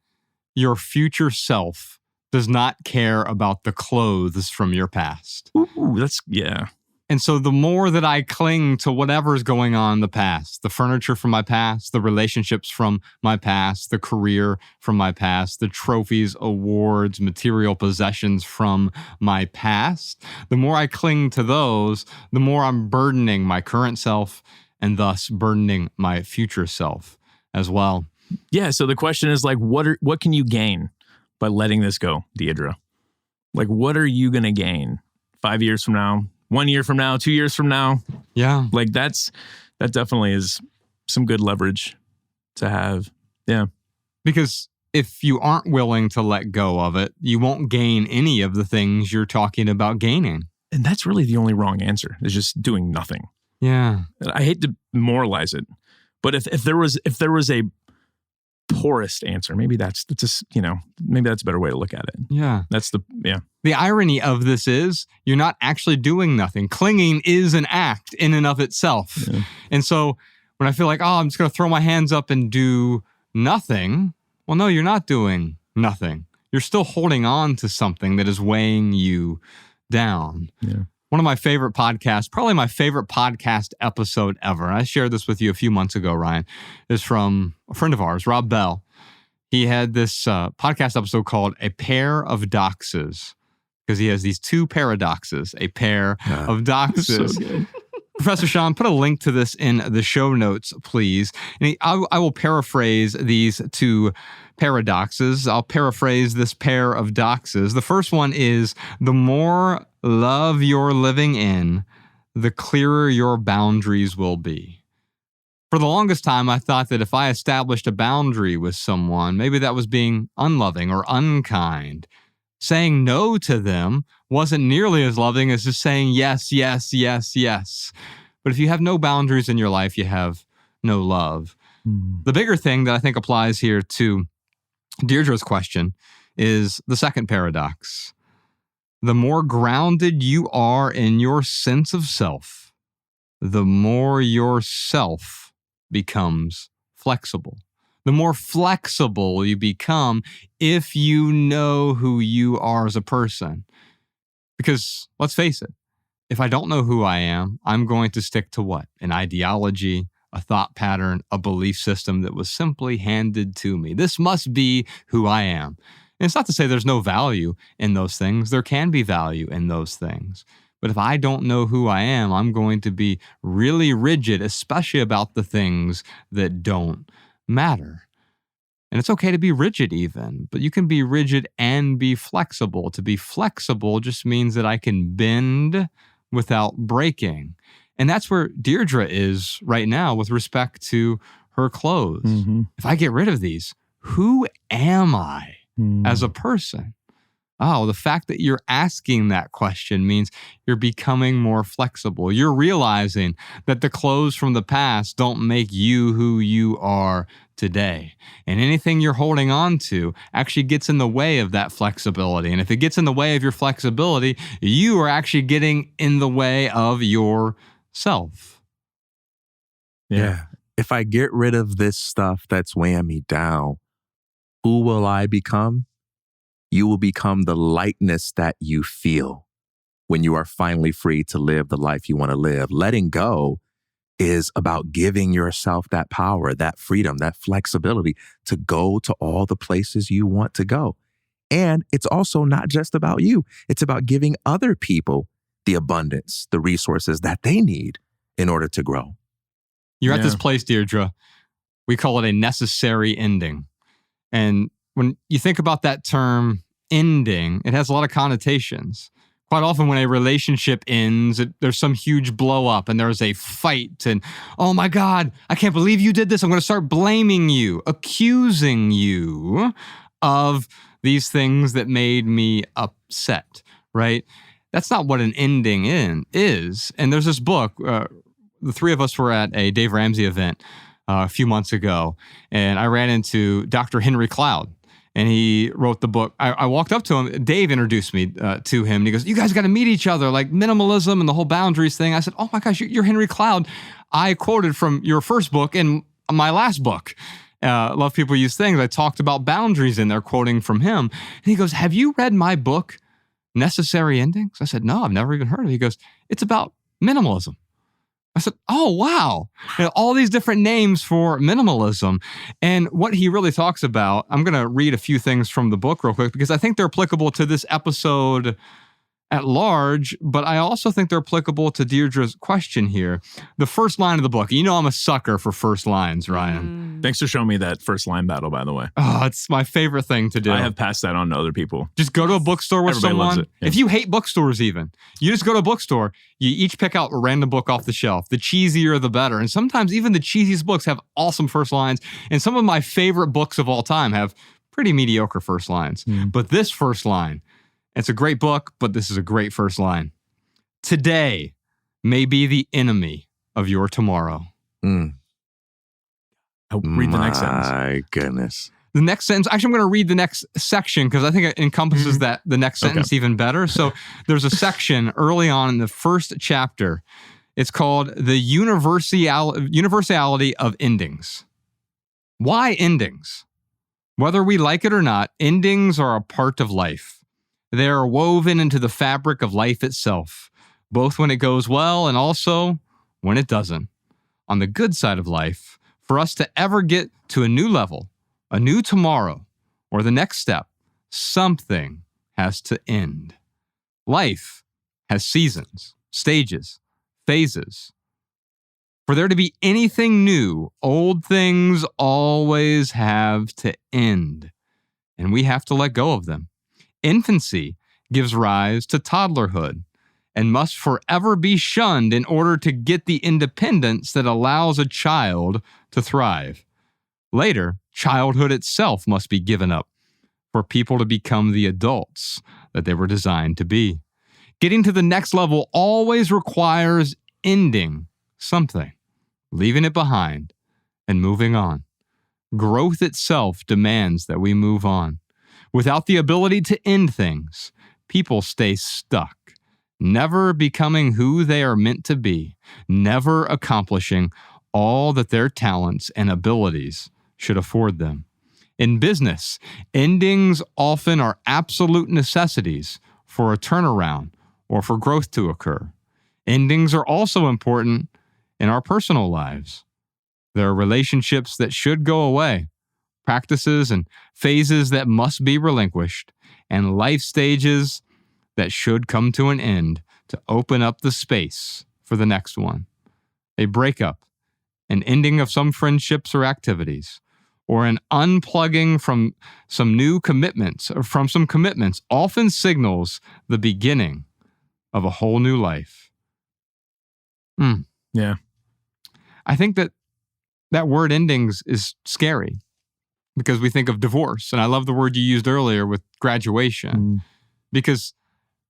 your future self does not care about the clothes from your past. Ooh, yeah. And so the more that I cling to whatever's going on in the past, the furniture from my past, the relationships from my past, the career from my past, the trophies, awards, material possessions from my past, the more I cling to those, the more I'm burdening my current self and thus burdening my future self as well. Yeah. So the question is like, what can you gain by letting this go, Deidre? Like, what are you going to gain 5 years from now, 1 year from now, 2 years from now. Yeah. Like that definitely is some good leverage to have. Yeah. Because if you aren't willing to let go of it, you won't gain any of the things you're talking about gaining. And that's really the only wrong answer, is just doing nothing. Yeah. I hate to moralize it, but if there was a poorest answer, maybe that's just, maybe that's a better way to look at it. Yeah. The irony of this is you're not actually doing nothing. Clinging is an act in and of itself. Yeah. And so when I feel like, I'm just going to throw my hands up and do nothing. Well, no, you're not doing nothing. You're still holding on to something that is weighing you down. Yeah. One of my favorite podcasts, probably my favorite podcast episode ever, and I shared this with you a few months ago, Ryan, is from a friend of ours, Rob Bell. He had this podcast episode called A Pair of Doxes, because he has these two paradoxes, a pair of doxes. So good. Professor Sean, put a link to this in the show notes, please. And I will paraphrase these two paradoxes. I'll paraphrase this pair of doxes. The first one is, the more love you're living in, the clearer your boundaries will be. For the longest time, I thought that if I established a boundary with someone, maybe that was being unloving or unkind. Saying no to them wasn't nearly as loving as just saying yes, yes, yes, yes. But if you have no boundaries in your life, you have no love. The bigger thing that I think applies here to Deirdre's question is the second paradox. The more grounded you are in your sense of self, the more your self becomes flexible. The more flexible you become if you know who you are as a person. Because let's face it, if I don't know who I am, I'm going to stick to what? An ideology, a thought pattern, a belief system that was simply handed to me. This must be who I am. And it's not to say there's no value in those things. There can be value in those things. But if I don't know who I am, I'm going to be really rigid, especially about the things that don't matter. And it's okay to be rigid even, but you can be rigid and be flexible. To be flexible just means that I can bend without breaking. And that's where Deirdre is right now with respect to her clothes. Mm-hmm. If I get rid of these, who am I as a person? Oh, the fact that you're asking that question means you're becoming more flexible. You're realizing that the clothes from the past don't make you who you are today. And anything you're holding on to actually gets in the way of that flexibility. And if it gets in the way of your flexibility, you are actually getting in the way of yourself. Yeah. If I get rid of this stuff that's weighing me down, who will I become? You will become the lightness that you feel when you are finally free to live the life you want to live. Letting go is about giving yourself that power, that freedom, that flexibility to go to all the places you want to go. And it's also not just about you. It's about giving other people the abundance, the resources that they need in order to grow. You're at this place, Deirdre. We call it a necessary ending. And when you think about that term ending, it has a lot of connotations. Quite often when a relationship ends, there's some huge blow up and there's a fight and, oh my God, I can't believe you did this. I'm going to start blaming you, accusing you of these things that made me upset, right? That's not what an ending is. And there's this book, the three of us were at a Dave Ramsey event a few months ago, and I ran into Dr. Henry Cloud. And he wrote the book. I walked up to him. Dave introduced me to him. And he goes, you guys got to meet each other, like minimalism and the whole boundaries thing. I said, oh my gosh, you're Henry Cloud. I quoted from your first book in my last book. Love People Use Things. I talked about boundaries in there, quoting from him. And he goes, have you read my book, Necessary Endings? I said, no, I've never even heard of it. He goes, it's about minimalism. I said, oh, wow. All these different names for minimalism. And what he really talks about, I'm going to read a few things from the book real quick because I think they're applicable to this episode at large, but I also think they're applicable to Deirdre's question here. The first line of the book, you know I'm a sucker for first lines, Ryan. Thanks for showing me that first line battle, by the way. Oh, it's my favorite thing to do. I have passed that on to other people. Just go to a bookstore with Everybody loves someone. it. Yeah. If you hate bookstores even, you just go to a bookstore, you each pick out a random book off the shelf. The cheesier, the better. And sometimes even the cheesiest books have awesome first lines. And some of my favorite books of all time have pretty mediocre first lines. But this first line, it's a great book, but this is a great first line. Today may be the enemy of your tomorrow. I'll read the next sentence. My goodness. The next sentence, actually, I'm going to read the next section because I think it encompasses the next sentence even better. So there's a section early on in the first chapter. It's called The Universality of Endings. Why endings? Whether we like it or not, endings are a part of life. They are woven into the fabric of life itself, both when it goes well and also when it doesn't. On the good side of life, for us to ever get to a new level, a new tomorrow, or the next step, something has to end. Life has seasons, stages, phases. For there to be anything new, old things always have to end, and we have to let go of them. Infancy gives rise to toddlerhood and must forever be shunned in order to get the independence that allows a child to thrive. Later, childhood itself must be given up for people to become the adults that they were designed to be. Getting to the next level always requires ending something, leaving it behind, and moving on. Growth itself demands that we move on. Without the ability to end things, people stay stuck, never becoming who they are meant to be, never accomplishing all that their talents and abilities should afford them. In business, endings often are absolute necessities for a turnaround or for growth to occur. Endings are also important in our personal lives. There are relationships that should go away, practices and phases that must be relinquished, and life stages that should come to an end to open up the space for the next one. A breakup, an ending of some friendships or activities, or an unplugging from some commitments often signals the beginning of a whole new life. Yeah. I think that word endings is scary because we think of divorce. And I love the word you used earlier with graduation because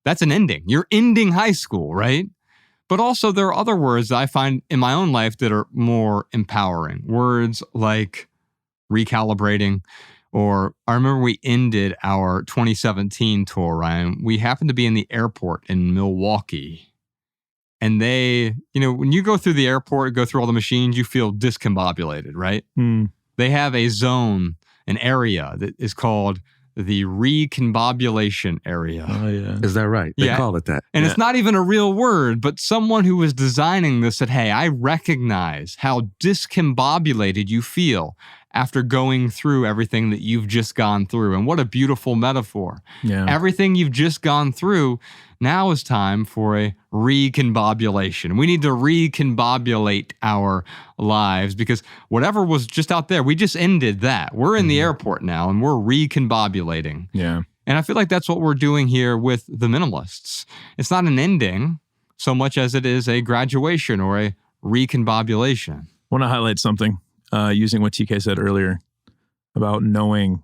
that's an ending. You're ending high school, right? But also there are other words that I find in my own life that are more empowering. Words like recalibrating, or I remember we ended our 2017 tour, Ryan. We happened to be in the airport in Milwaukee. And they, when you go through the airport, go through all the machines, you feel discombobulated, right? They have a zone, an area that is called the recombobulation area. Oh, yeah. Is that right? They call it that. And it's not even a real word, but someone who was designing this said, hey, I recognize how discombobulated you feel after going through everything that you've just gone through. And what a beautiful metaphor. Yeah. Everything you've just gone through, now is time for a recombobulation. We need to recombobulate our lives because whatever was just out there, we just ended that. We're in the airport now and we're recombobulating. Yeah. And I feel like that's what we're doing here with the Minimalists. It's not an ending so much as it is a graduation or a recombobulation. I want to highlight something using what TK said earlier about knowing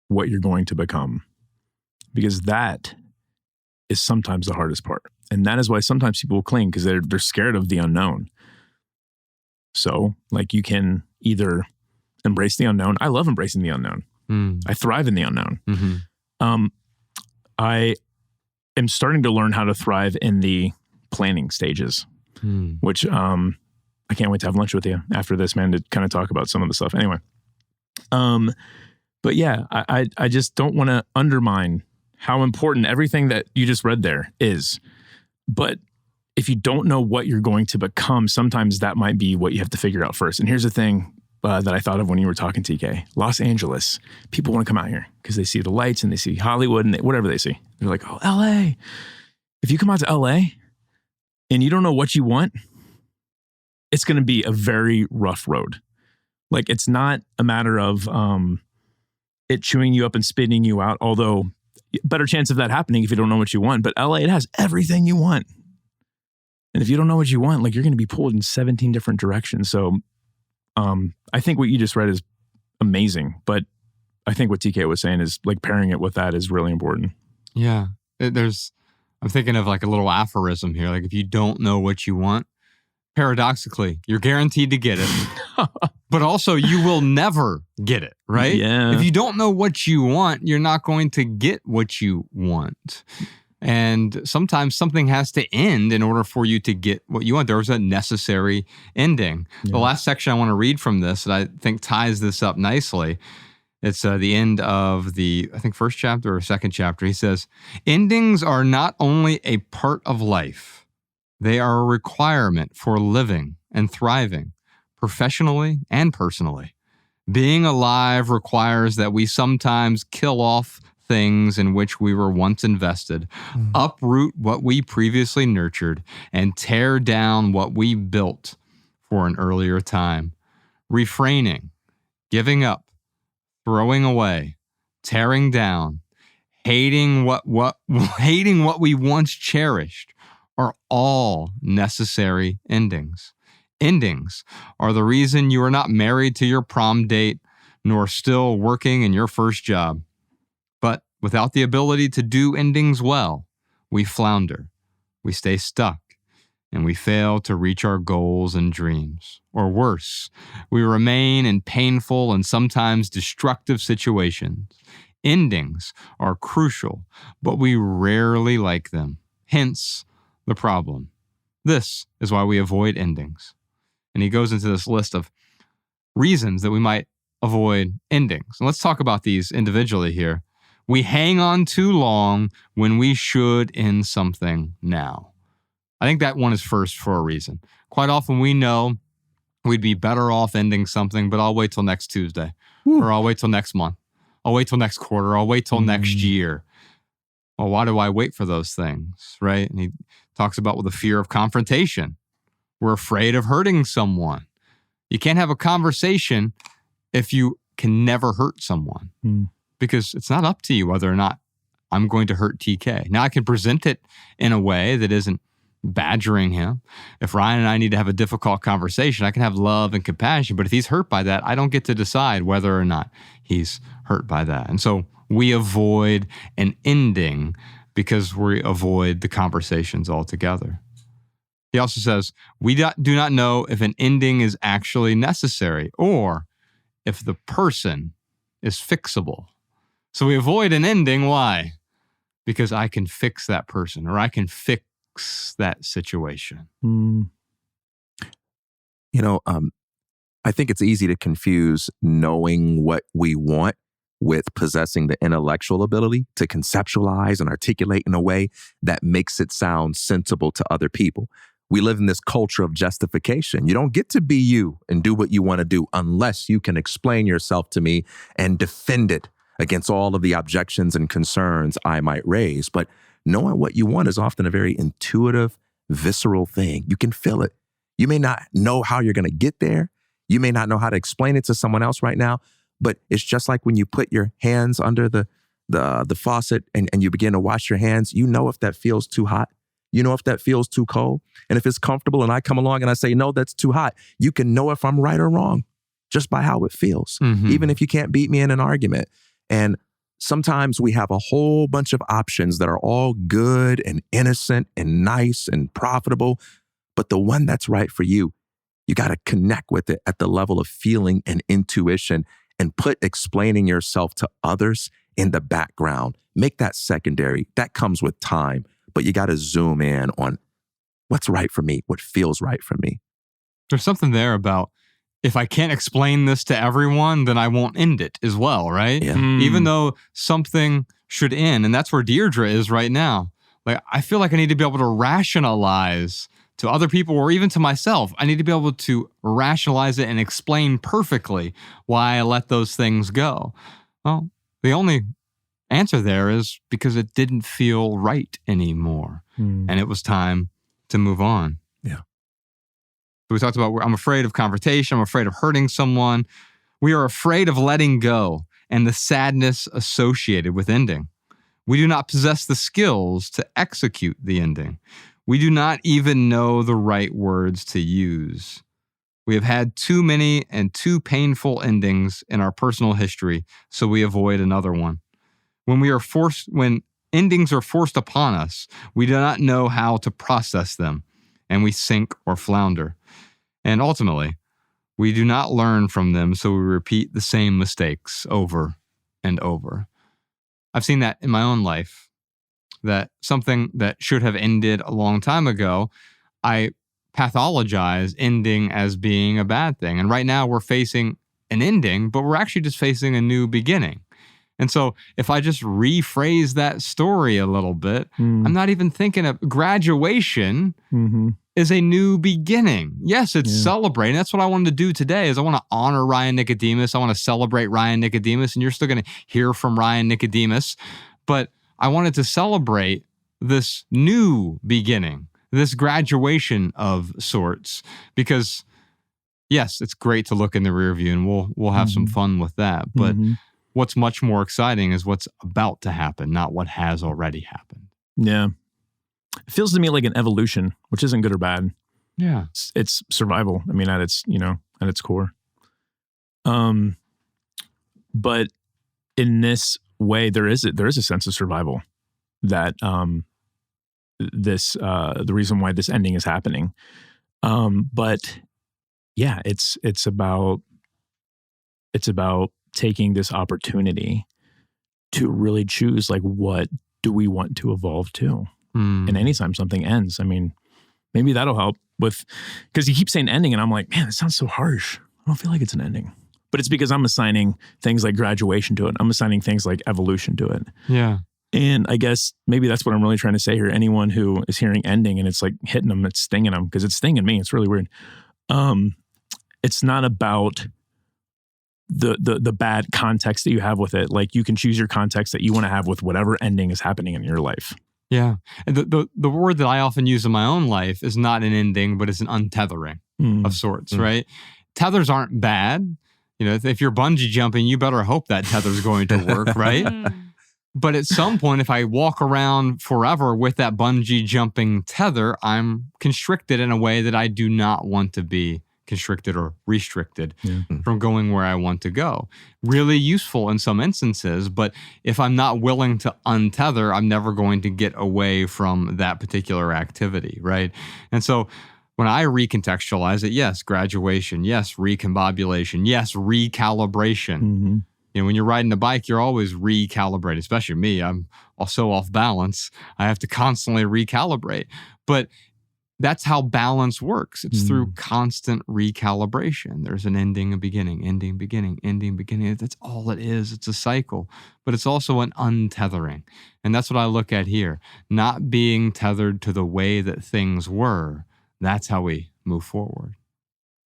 what you're going to become, because that is sometimes the hardest part. And that is why sometimes people cling, because they're scared of the unknown. So like you can either embrace the unknown. I love embracing the unknown. I thrive in the unknown. I am starting to learn how to thrive in the planning stages, which I can't wait to have lunch with you after this, man, to kind of talk about some of the stuff. Anyway, but yeah, I just don't want to undermine how important everything that you just read there is. But if you don't know what you're going to become, sometimes that might be what you have to figure out first. And here's the thing that I thought of when you were talking, TK. Los Angeles, people want to come out here because they see the lights and they see Hollywood and whatever they see. You're like, oh, LA. If you come out to LA and you don't know what you want, it's going to be a very rough road. Like, it's not a matter of it chewing you up and spitting you out, although better chance of that happening if you don't know what you want. But LA, it has everything you want. And if you don't know what you want, like, you're going to be pulled in 17 different directions. So I think what you just read is amazing. But I think what TK was saying is, like, pairing it with that is really important. Yeah. I'm thinking of like a little aphorism here. Like, if you don't know what you want, paradoxically, you're guaranteed to get it, but also you will never get it, right? Yeah. If you don't know what you want, you're not going to get what you want. And sometimes something has to end in order for you to get what you want. There was a necessary ending. Yeah. The last section I want to read from this that I think ties this up nicely. It's the end of the, I think, first chapter or second chapter. He says, endings are not only a part of life, they are a requirement for living and thriving, professionally and personally. Being alive requires that we sometimes kill off things in which we were once invested, uproot what we previously nurtured, and tear down what we built for an earlier time. Refraining, giving up, throwing away, tearing down, hating what we once cherished are all necessary endings. Endings are the reason you are not married to your prom date, nor still working in your first job. But without the ability to do endings well, we flounder, we stay stuck, and we fail to reach our goals and dreams. Or worse, we remain in painful and sometimes destructive situations. Endings are crucial, but we rarely like them. Hence, the problem. This is why we avoid endings. And he goes into this list of reasons that we might avoid endings. And let's talk about these individually here. We hang on too long when we should end something now. I think that one is first for a reason. Quite often we know we'd be better off ending something, but I'll wait till next Tuesday. Or I'll wait till next month. I'll wait till next quarter. I'll wait till next year. Well, why do I wait for those things, right? And he talks about with the fear of confrontation. We're afraid of hurting someone. You can't have a conversation if you can never hurt someone because it's not up to you whether or not I'm going to hurt TK. Now I can present it in a way that isn't badgering him. If Ryan and I need to have a difficult conversation, I can have love and compassion. But if he's hurt by that, I don't get to decide whether or not he's hurt by that. And so we avoid an ending because we avoid the conversations altogether. He also says, we do not know if an ending is actually necessary or if the person is fixable. So we avoid an ending. Why? Because I can fix that person or I can fix that situation. You know, I think it's easy to confuse knowing what we want with possessing the intellectual ability to conceptualize and articulate in a way that makes it sound sensible to other people. We live in this culture of justification. You don't get to be you and do what you want to do unless you can explain yourself to me and defend it against all of the objections and concerns I might raise. But knowing what you want is often a very intuitive, visceral thing. You can feel it. You may not know how you're going to get there. You may not know how to explain it to someone else right now, but it's just like when you put your hands under the faucet and you begin to wash your hands, you know if that feels too hot. You know if that feels too cold. And if it's comfortable and I come along and I say, no, that's too hot, you can know if I'm right or wrong just by how it feels, even if you can't beat me in an argument. And sometimes we have a whole bunch of options that are all good and innocent and nice and profitable, but the one that's right for you, you got to connect with it at the level of feeling and intuition and put explaining yourself to others in the background. Make that secondary. That comes with time, but you got to zoom in on what's right for me, what feels right for me. There's something there about if I can't explain this to everyone, then I won't end it as well, right? Yeah. Even though something should end, and that's where Deirdre is right now. Like, I feel like I need to be able to rationalize to other people or even to myself. I need to be able to rationalize it and explain perfectly why I let those things go. Well, the only answer there is because it didn't feel right anymore. And it was time to move on. Yeah. So we talked about, I'm afraid of confrontation. I'm afraid of hurting someone. We are afraid of letting go and the sadness associated with ending. We do not possess the skills to execute the ending. We do not even know the right words to use. We have had too many and too painful endings in our personal history, so we avoid another one. When endings are forced upon us, we do not know how to process them, and we sink or flounder. And ultimately, we do not learn from them, so we repeat the same mistakes over and over. I've seen that in my own life, that something that should have ended a long time ago, I pathologize ending as being a bad thing. And right now we're facing an ending, but we're actually just facing a new beginning. And so if I just rephrase that story a little bit, I'm not even thinking of graduation is a new beginning. Yes, it's celebrating. That's what I wanted to do today is I want to honor Ryan Nicodemus. I want to celebrate Ryan Nicodemus, and you're still going to hear from Ryan Nicodemus. But I wanted to celebrate this new beginning, this graduation of sorts, because yes, it's great to look in the rear view and we'll have some fun with that. But what's much more exciting is what's about to happen, not what has already happened. Yeah. It feels to me like an evolution, which isn't good or bad. Yeah. It's survival. I mean, at its core. But in this way, there is a sense of survival that the reason why this ending is happening. But yeah, it's about taking this opportunity to really choose, like, what do we want to evolve to? And anytime something ends, I mean, maybe that'll help with, because you keep saying ending and I'm like, man, it sounds so harsh. I don't feel like it's an ending. But it's because I'm assigning things like graduation to it. I'm assigning things like evolution to it. Yeah. And I guess maybe that's what I'm really trying to say here. Anyone who is hearing ending and it's like hitting them, it's stinging them, because it's stinging me. It's really weird. It's not about the bad context that you have with it. Like, you can choose your context that you want to have with whatever ending is happening in your life. Yeah. And the word that I often use in my own life is not an ending, but it's an untethering of sorts, right? Tethers aren't bad. You know, if you're bungee jumping, you better hope that tether's going to work, right? But at some point, if I walk around forever with that bungee jumping tether, I'm constricted in a way that I do not want to be constricted or restricted from going where I want to go. Really useful in some instances, but if I'm not willing to untether, I'm never going to get away from that particular activity, right? And so when I recontextualize it, yes, graduation, yes, recombobulation, yes, recalibration. You know, when you're riding a bike, you're always recalibrating, especially me. I'm also off balance. I have to constantly recalibrate. But that's how balance works. It's through constant recalibration. There's an ending, a beginning, ending, beginning, ending, beginning. That's all it is. It's a cycle, but it's also an untethering. And that's what I look at here. Not being tethered to the way that things were. That's how we move forward.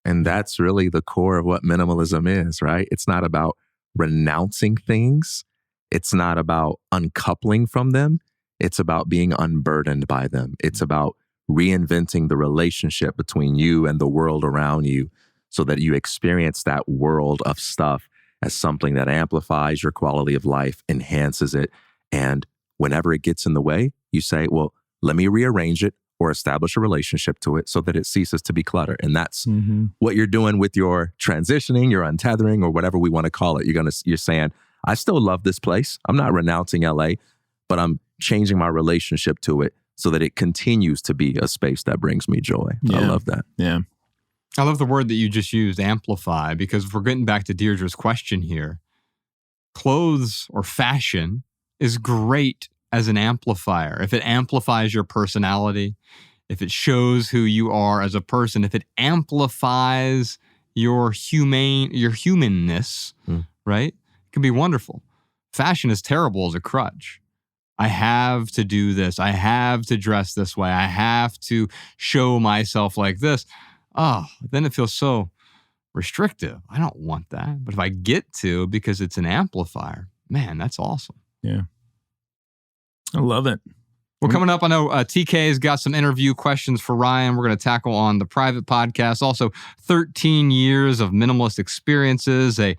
And that's really the core of what minimalism is, right? It's not about renouncing things. It's not about uncoupling from them. It's about being unburdened by them. It's about reinventing the relationship between you and the world around you so that you experience that world of stuff as something that amplifies your quality of life, enhances it. And whenever it gets in the way, you say, well, let me rearrange it or establish a relationship to it so that it ceases to be clutter. And that's what you're doing with your transitioning, your untethering, or whatever we want to call it. You're saying, I still love this place. I'm not renouncing LA, but I'm changing my relationship to it so that it continues to be a space that brings me joy. Yeah. I love that. Yeah. I love the word that you just used, amplify, because if we're getting back to Deirdre's question here, clothes or fashion is great as an amplifier. If it amplifies your personality, if it shows who you are as a person, if it amplifies your humanness, right? It can be wonderful. Fashion is terrible as a crutch. I have to do this. I have to dress this way. I have to show myself like this. Oh, then it feels so restrictive. I don't want that. But if I get to, because it's an amplifier, man, that's awesome. Yeah. I love it. Well, coming up, I know TK's got some interview questions for Ryan. We're going to tackle on the private podcast. Also, 13 years of minimalist experiences, a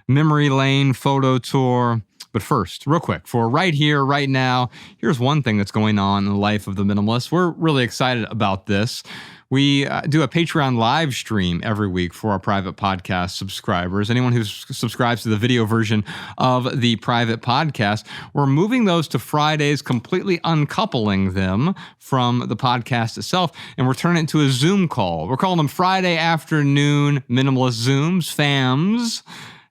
memory lane photo tour. But first, real quick, for right here, right now, here's one thing that's going on in the life of the minimalist. We're really excited about this. We do a Patreon live stream every week for our private podcast subscribers. Anyone who subscribes to the video version of the private podcast, we're moving those to Fridays, completely uncoupling them from the podcast itself, and we're turning it into a Zoom call. We're calling them Friday afternoon minimalist Zooms, FAMs.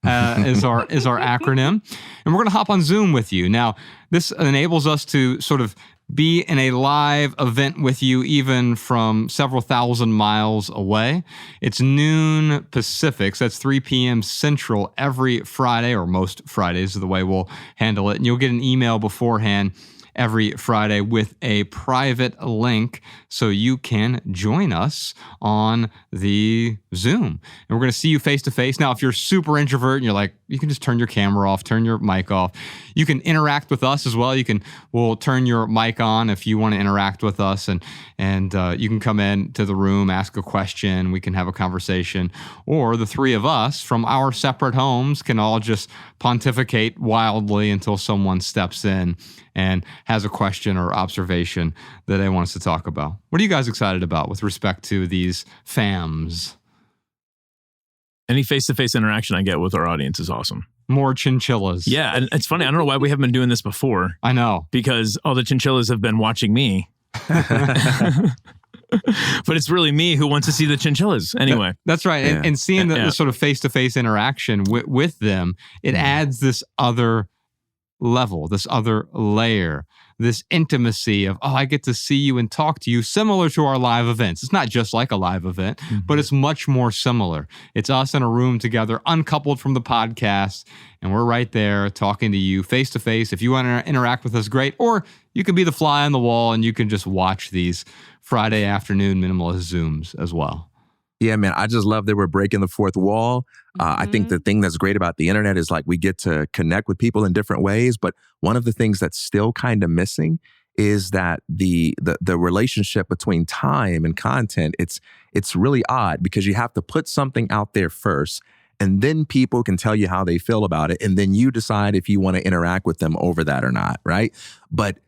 Is our acronym. And we're going to hop on Zoom with you. Now, this enables us to sort of be in a live event with you even from several thousand miles away. It's noon Pacific, so that's 3 p.m. Central every Friday, or most Fridays is the way we'll handle it. And you'll get an email beforehand every Friday with a private link so you can join us on the Zoom. And we're going to see you face to face. Now, if you're super introvert and you're like, you can just turn your camera off, turn your mic off. You can interact with us as well. We'll turn your mic on if you want to interact with us, and you can come in to the room, ask a question, we can have a conversation, or the three of us from our separate homes can all just pontificate wildly until someone steps in and has a question or observation that they want us to talk about. What are you guys excited about with respect to these FAMs? Any face-to-face interaction I get with our audience is awesome. More chinchillas. Yeah, and it's funny. I don't know why we haven't been doing this before. I know. Because all the chinchillas have been watching me. But it's really me who wants to see the chinchillas anyway. That's right. Yeah. And seeing the sort of face-to-face interaction with them, it adds this other level, this other layer, this intimacy of, I get to see you and talk to you, similar to our live events. It's not just like a live event, but it's much more similar. It's us in a room together, uncoupled from the podcast, and we're right there talking to you face to face. If you want to interact with us, great. Or you can be the fly on the wall and you can just watch these Friday afternoon minimalist Zooms as well. Yeah, man, I just love that we're breaking the fourth wall. I think the thing that's great about the internet is like we get to connect with people in different ways. But one of the things that's still kind of missing is that the relationship between time and content, it's really odd because you have to put something out there first, and then people can tell you how they feel about it. And then you decide if you want to interact with them over that or not, right? But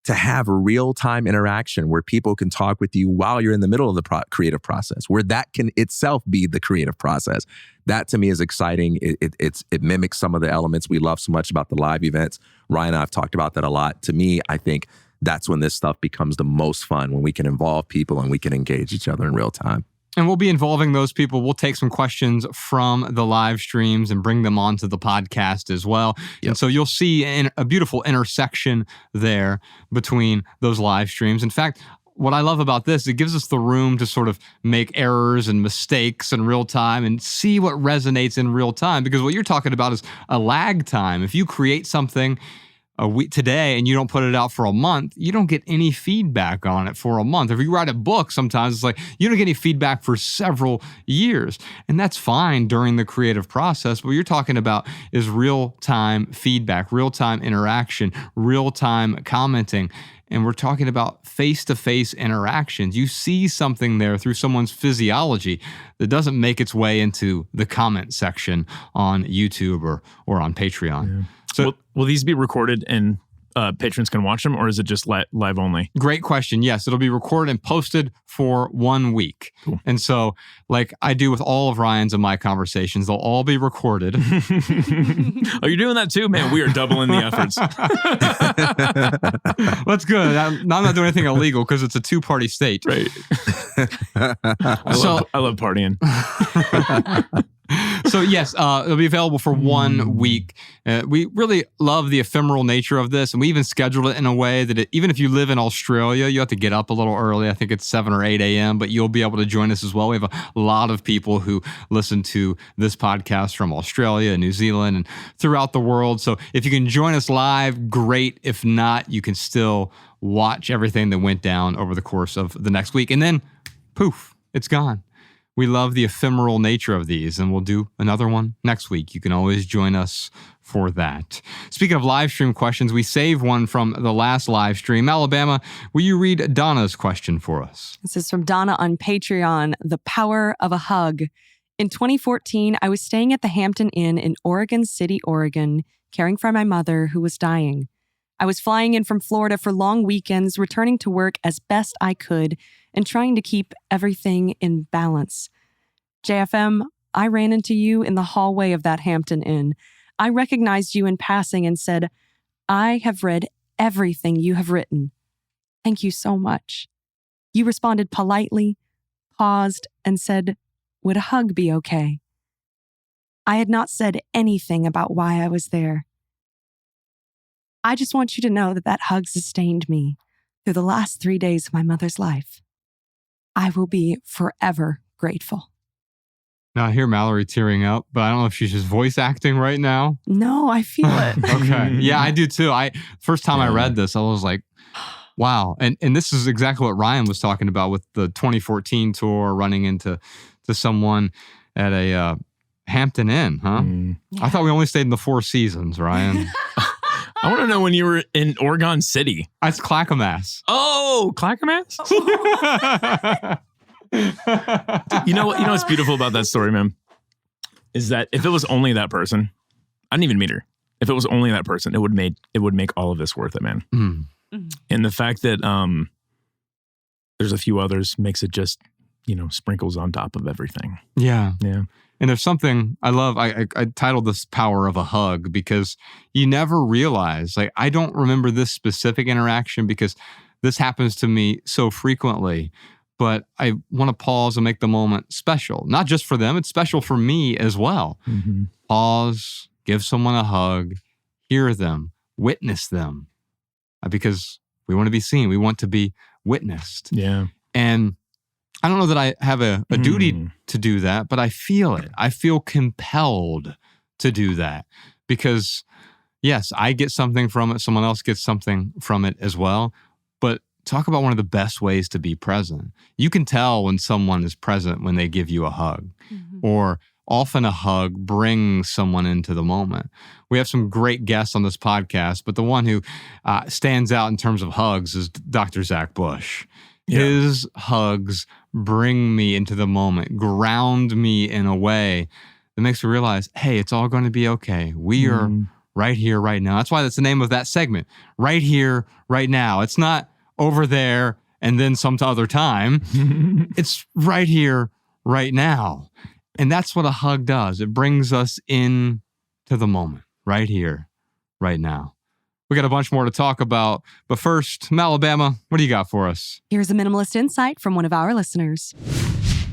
to have real-time interaction where people can talk with you while you're in the middle of the creative process, where that can itself be the creative process. That to me is exciting. It mimics some of the elements we love so much about the live events. Ryan and I have talked about that a lot. To me, I think that's when this stuff becomes the most fun, when we can involve people and we can engage each other in real time. And we'll be involving those people. We'll take some questions from the live streams and bring them onto the podcast as well. Yep. And so you'll see a beautiful intersection there between those live streams. In fact, what I love about this, it gives us the room to sort of make errors and mistakes in real time and see what resonates in real time. Because what you're talking about is a lag time. If you create something a week today and you don't put it out for a month, you don't get any feedback on it for a month. If you write a book, sometimes it's like you don't get any feedback for several years. And that's fine during the creative process. What you're talking about is real-time feedback, real-time interaction, real-time commenting. And we're talking about face-to-face interactions. You see something there through someone's physiology that doesn't make its way into the comment section on YouTube or on Patreon. Yeah. So, will these be recorded and patrons can watch them, or is it just live only? Great question. Yes, it'll be recorded and posted for 1 week. Cool. And so, like I do with all of Ryan's and my conversations, they'll all be recorded. Oh, you're doing that too? Man, we are doubling the efforts. That's good. I'm not doing anything illegal because it's a two-party state. Right. I love partying. So yes, it'll be available for 1 week. We really love the ephemeral nature of this, and we even scheduled it in a way that even if you live in Australia, you have to get up a little early. I think it's 7 or 8 a.m., but you'll be able to join us as well. We have a lot of people who listen to this podcast from Australia, New Zealand, and throughout the world. So if you can join us live, great. If not, you can still watch everything that went down over the course of the next week. And then, poof, it's gone. we love the ephemeral nature of these, and we'll do another one next week. You can always join us for that. Speaking of live stream questions, we saved one from the last live stream. Alabama, will you read Donna's question for us? This is from Donna on Patreon, The Power of a Hug. In 2014, I was staying at the Hampton Inn in Oregon City, Oregon, caring for my mother who was dying. I was flying in from Florida for long weekends, returning to work as best I could, and trying to keep everything in balance. JFM, I ran into you in the hallway of that Hampton Inn. I recognized you in passing and said, I have read everything you have written. Thank you so much. You responded politely, paused, and said, would a hug be okay? I had not said anything about why I was there. I just want you to know that hug sustained me through the last 3 days of my mother's life. I will be forever grateful. Now I hear Mallory tearing up, but I don't know if she's just voice acting right now. No, I feel it. Okay. Yeah, I do too. First time I read this, I was like, wow. And this is exactly what Ryan was talking about with the 2014 tour, running into someone at a Hampton Inn, huh? Yeah. I thought we only stayed in the Four Seasons, Ryan. I want to know when you were in Oregon City. That's Clackamas. Oh, Clackamas? You know what's beautiful about that story, man? Is that if it was only that person, I didn't even meet her. If it was only that person, it would make all of this worth it, man. Mm. And the fact that there's a few others makes it just, sprinkles on top of everything. Yeah. Yeah. And there's something I love. I titled this Power of a Hug because you never realize, I don't remember this specific interaction because this happens to me so frequently, but I want to pause and make the moment special. Not just for them, it's special for me as well. Mm-hmm. Pause, give someone a hug, hear them, witness them, because we want to be seen. We want to be witnessed. Yeah. And I don't know that I have a duty to do that, but I feel it. I feel compelled to do that because, yes, I get something from it. Someone else gets something from it as well. But talk about one of the best ways to be present. You can tell when someone is present when they give you a hug, or often a hug brings someone into the moment. We have some great guests on this podcast, but the one who stands out in terms of hugs is Dr. Zach Bush. Yeah. His hugs bring me into the moment, ground me in a way that makes me realize, hey, it's all going to be okay. We are right here, right now. That's why that's the name of that segment. Right here, right now. It's not over there and then some other time. It's right here, right now. And that's what a hug does. It brings us in to the moment, right here, right now. We got a bunch more to talk about. But first, Alabama, what do you got for us? Here's a minimalist insight from one of our listeners.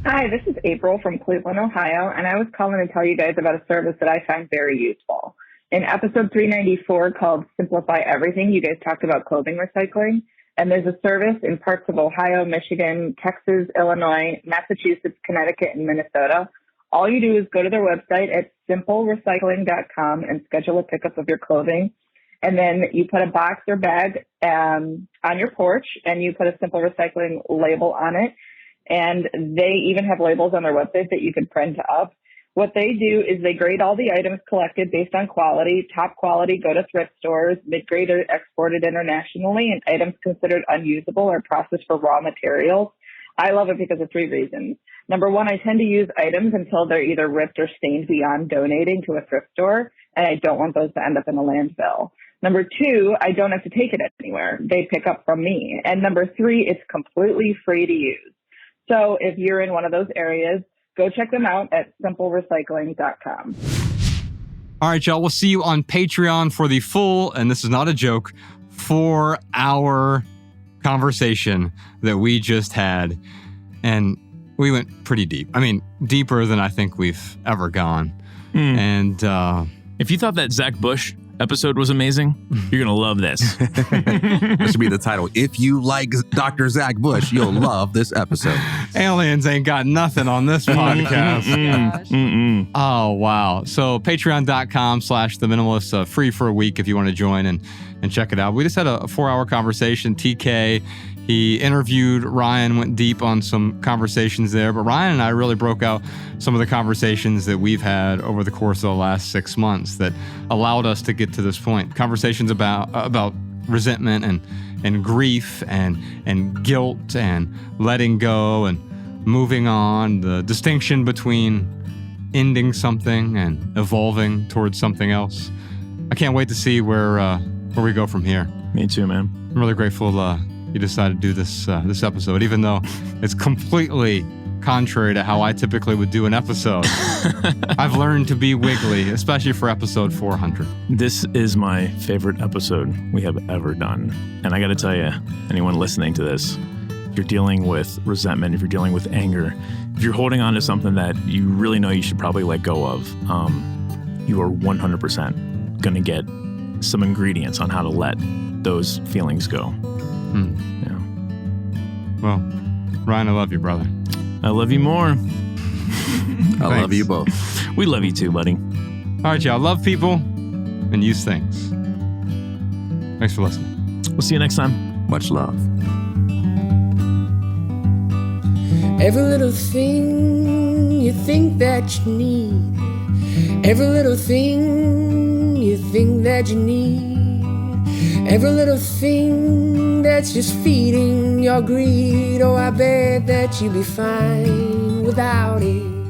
Hi, this is April from Cleveland, Ohio, and I was calling to tell you guys about a service that I find very useful. In episode 394 called Simplify Everything, you guys talked about clothing recycling. And there's a service in parts of Ohio, Michigan, Texas, Illinois, Massachusetts, Connecticut, and Minnesota. All you do is go to their website at simplerecycling.com and schedule a pickup of your clothing. And then you put a box or bag on your porch, and you put a Simple Recycling label on it. And they even have labels on their website that you can print up. What they do is they grade all the items collected based on quality. Top quality go to thrift stores, mid-grade are exported internationally, and items considered unusable are processed for raw materials. I love it because of 3 reasons. Number 1, I tend to use items until they're either ripped or stained beyond donating to a thrift store, and I don't want those to end up in a landfill. Number 2, I don't have to take it anywhere. They pick up from me. And number 3, it's completely free to use. So if you're in one of those areas, go check them out at simplerecycling.com. All right, y'all. We'll see you on Patreon for the full, and this is not a joke, 4-hour conversation that we just had. And we went pretty deep. I mean, deeper than I think we've ever gone. And if you thought that Zach Bush episode was amazing, you're going to love this. This should be the title. If you like Dr. Zach Bush, you'll love this episode. Aliens ain't got nothing on this podcast. Oh, wow. So patreon.com/theminimalist, free for a week if you want to join and and check it out. We just had a 4-hour conversation. TK, he interviewed Ryan, went deep on some conversations there, but Ryan and I really broke out some of the conversations that we've had over the course of the last 6 months that allowed us to get to this point. Conversations about resentment and grief and guilt and letting go and moving on, the distinction between ending something and evolving towards something else. I can't wait to see where we go from here. Me too, man. I'm really grateful you decided to do this episode, even though it's completely contrary to how I typically would do an episode. I've learned to be wiggly, especially for episode 400. This is my favorite episode we have ever done. And I got to tell you, anyone listening to this, if you're dealing with resentment, if you're dealing with anger, if you're holding on to something that you really know you should probably let go of, you are 100% going to get some ingredients on how to let those feelings go. Yeah. Well, Ryan, I love you, brother. I love you more. I love you both. We love you too, buddy. All right, y'all. Love people and use things. Thanks for listening. We'll see you next time. Much love. Every little thing you think that you need. Every little thing you think that you need. Every little thing that's just feeding your greed. Oh, I bet that you'd be fine without it.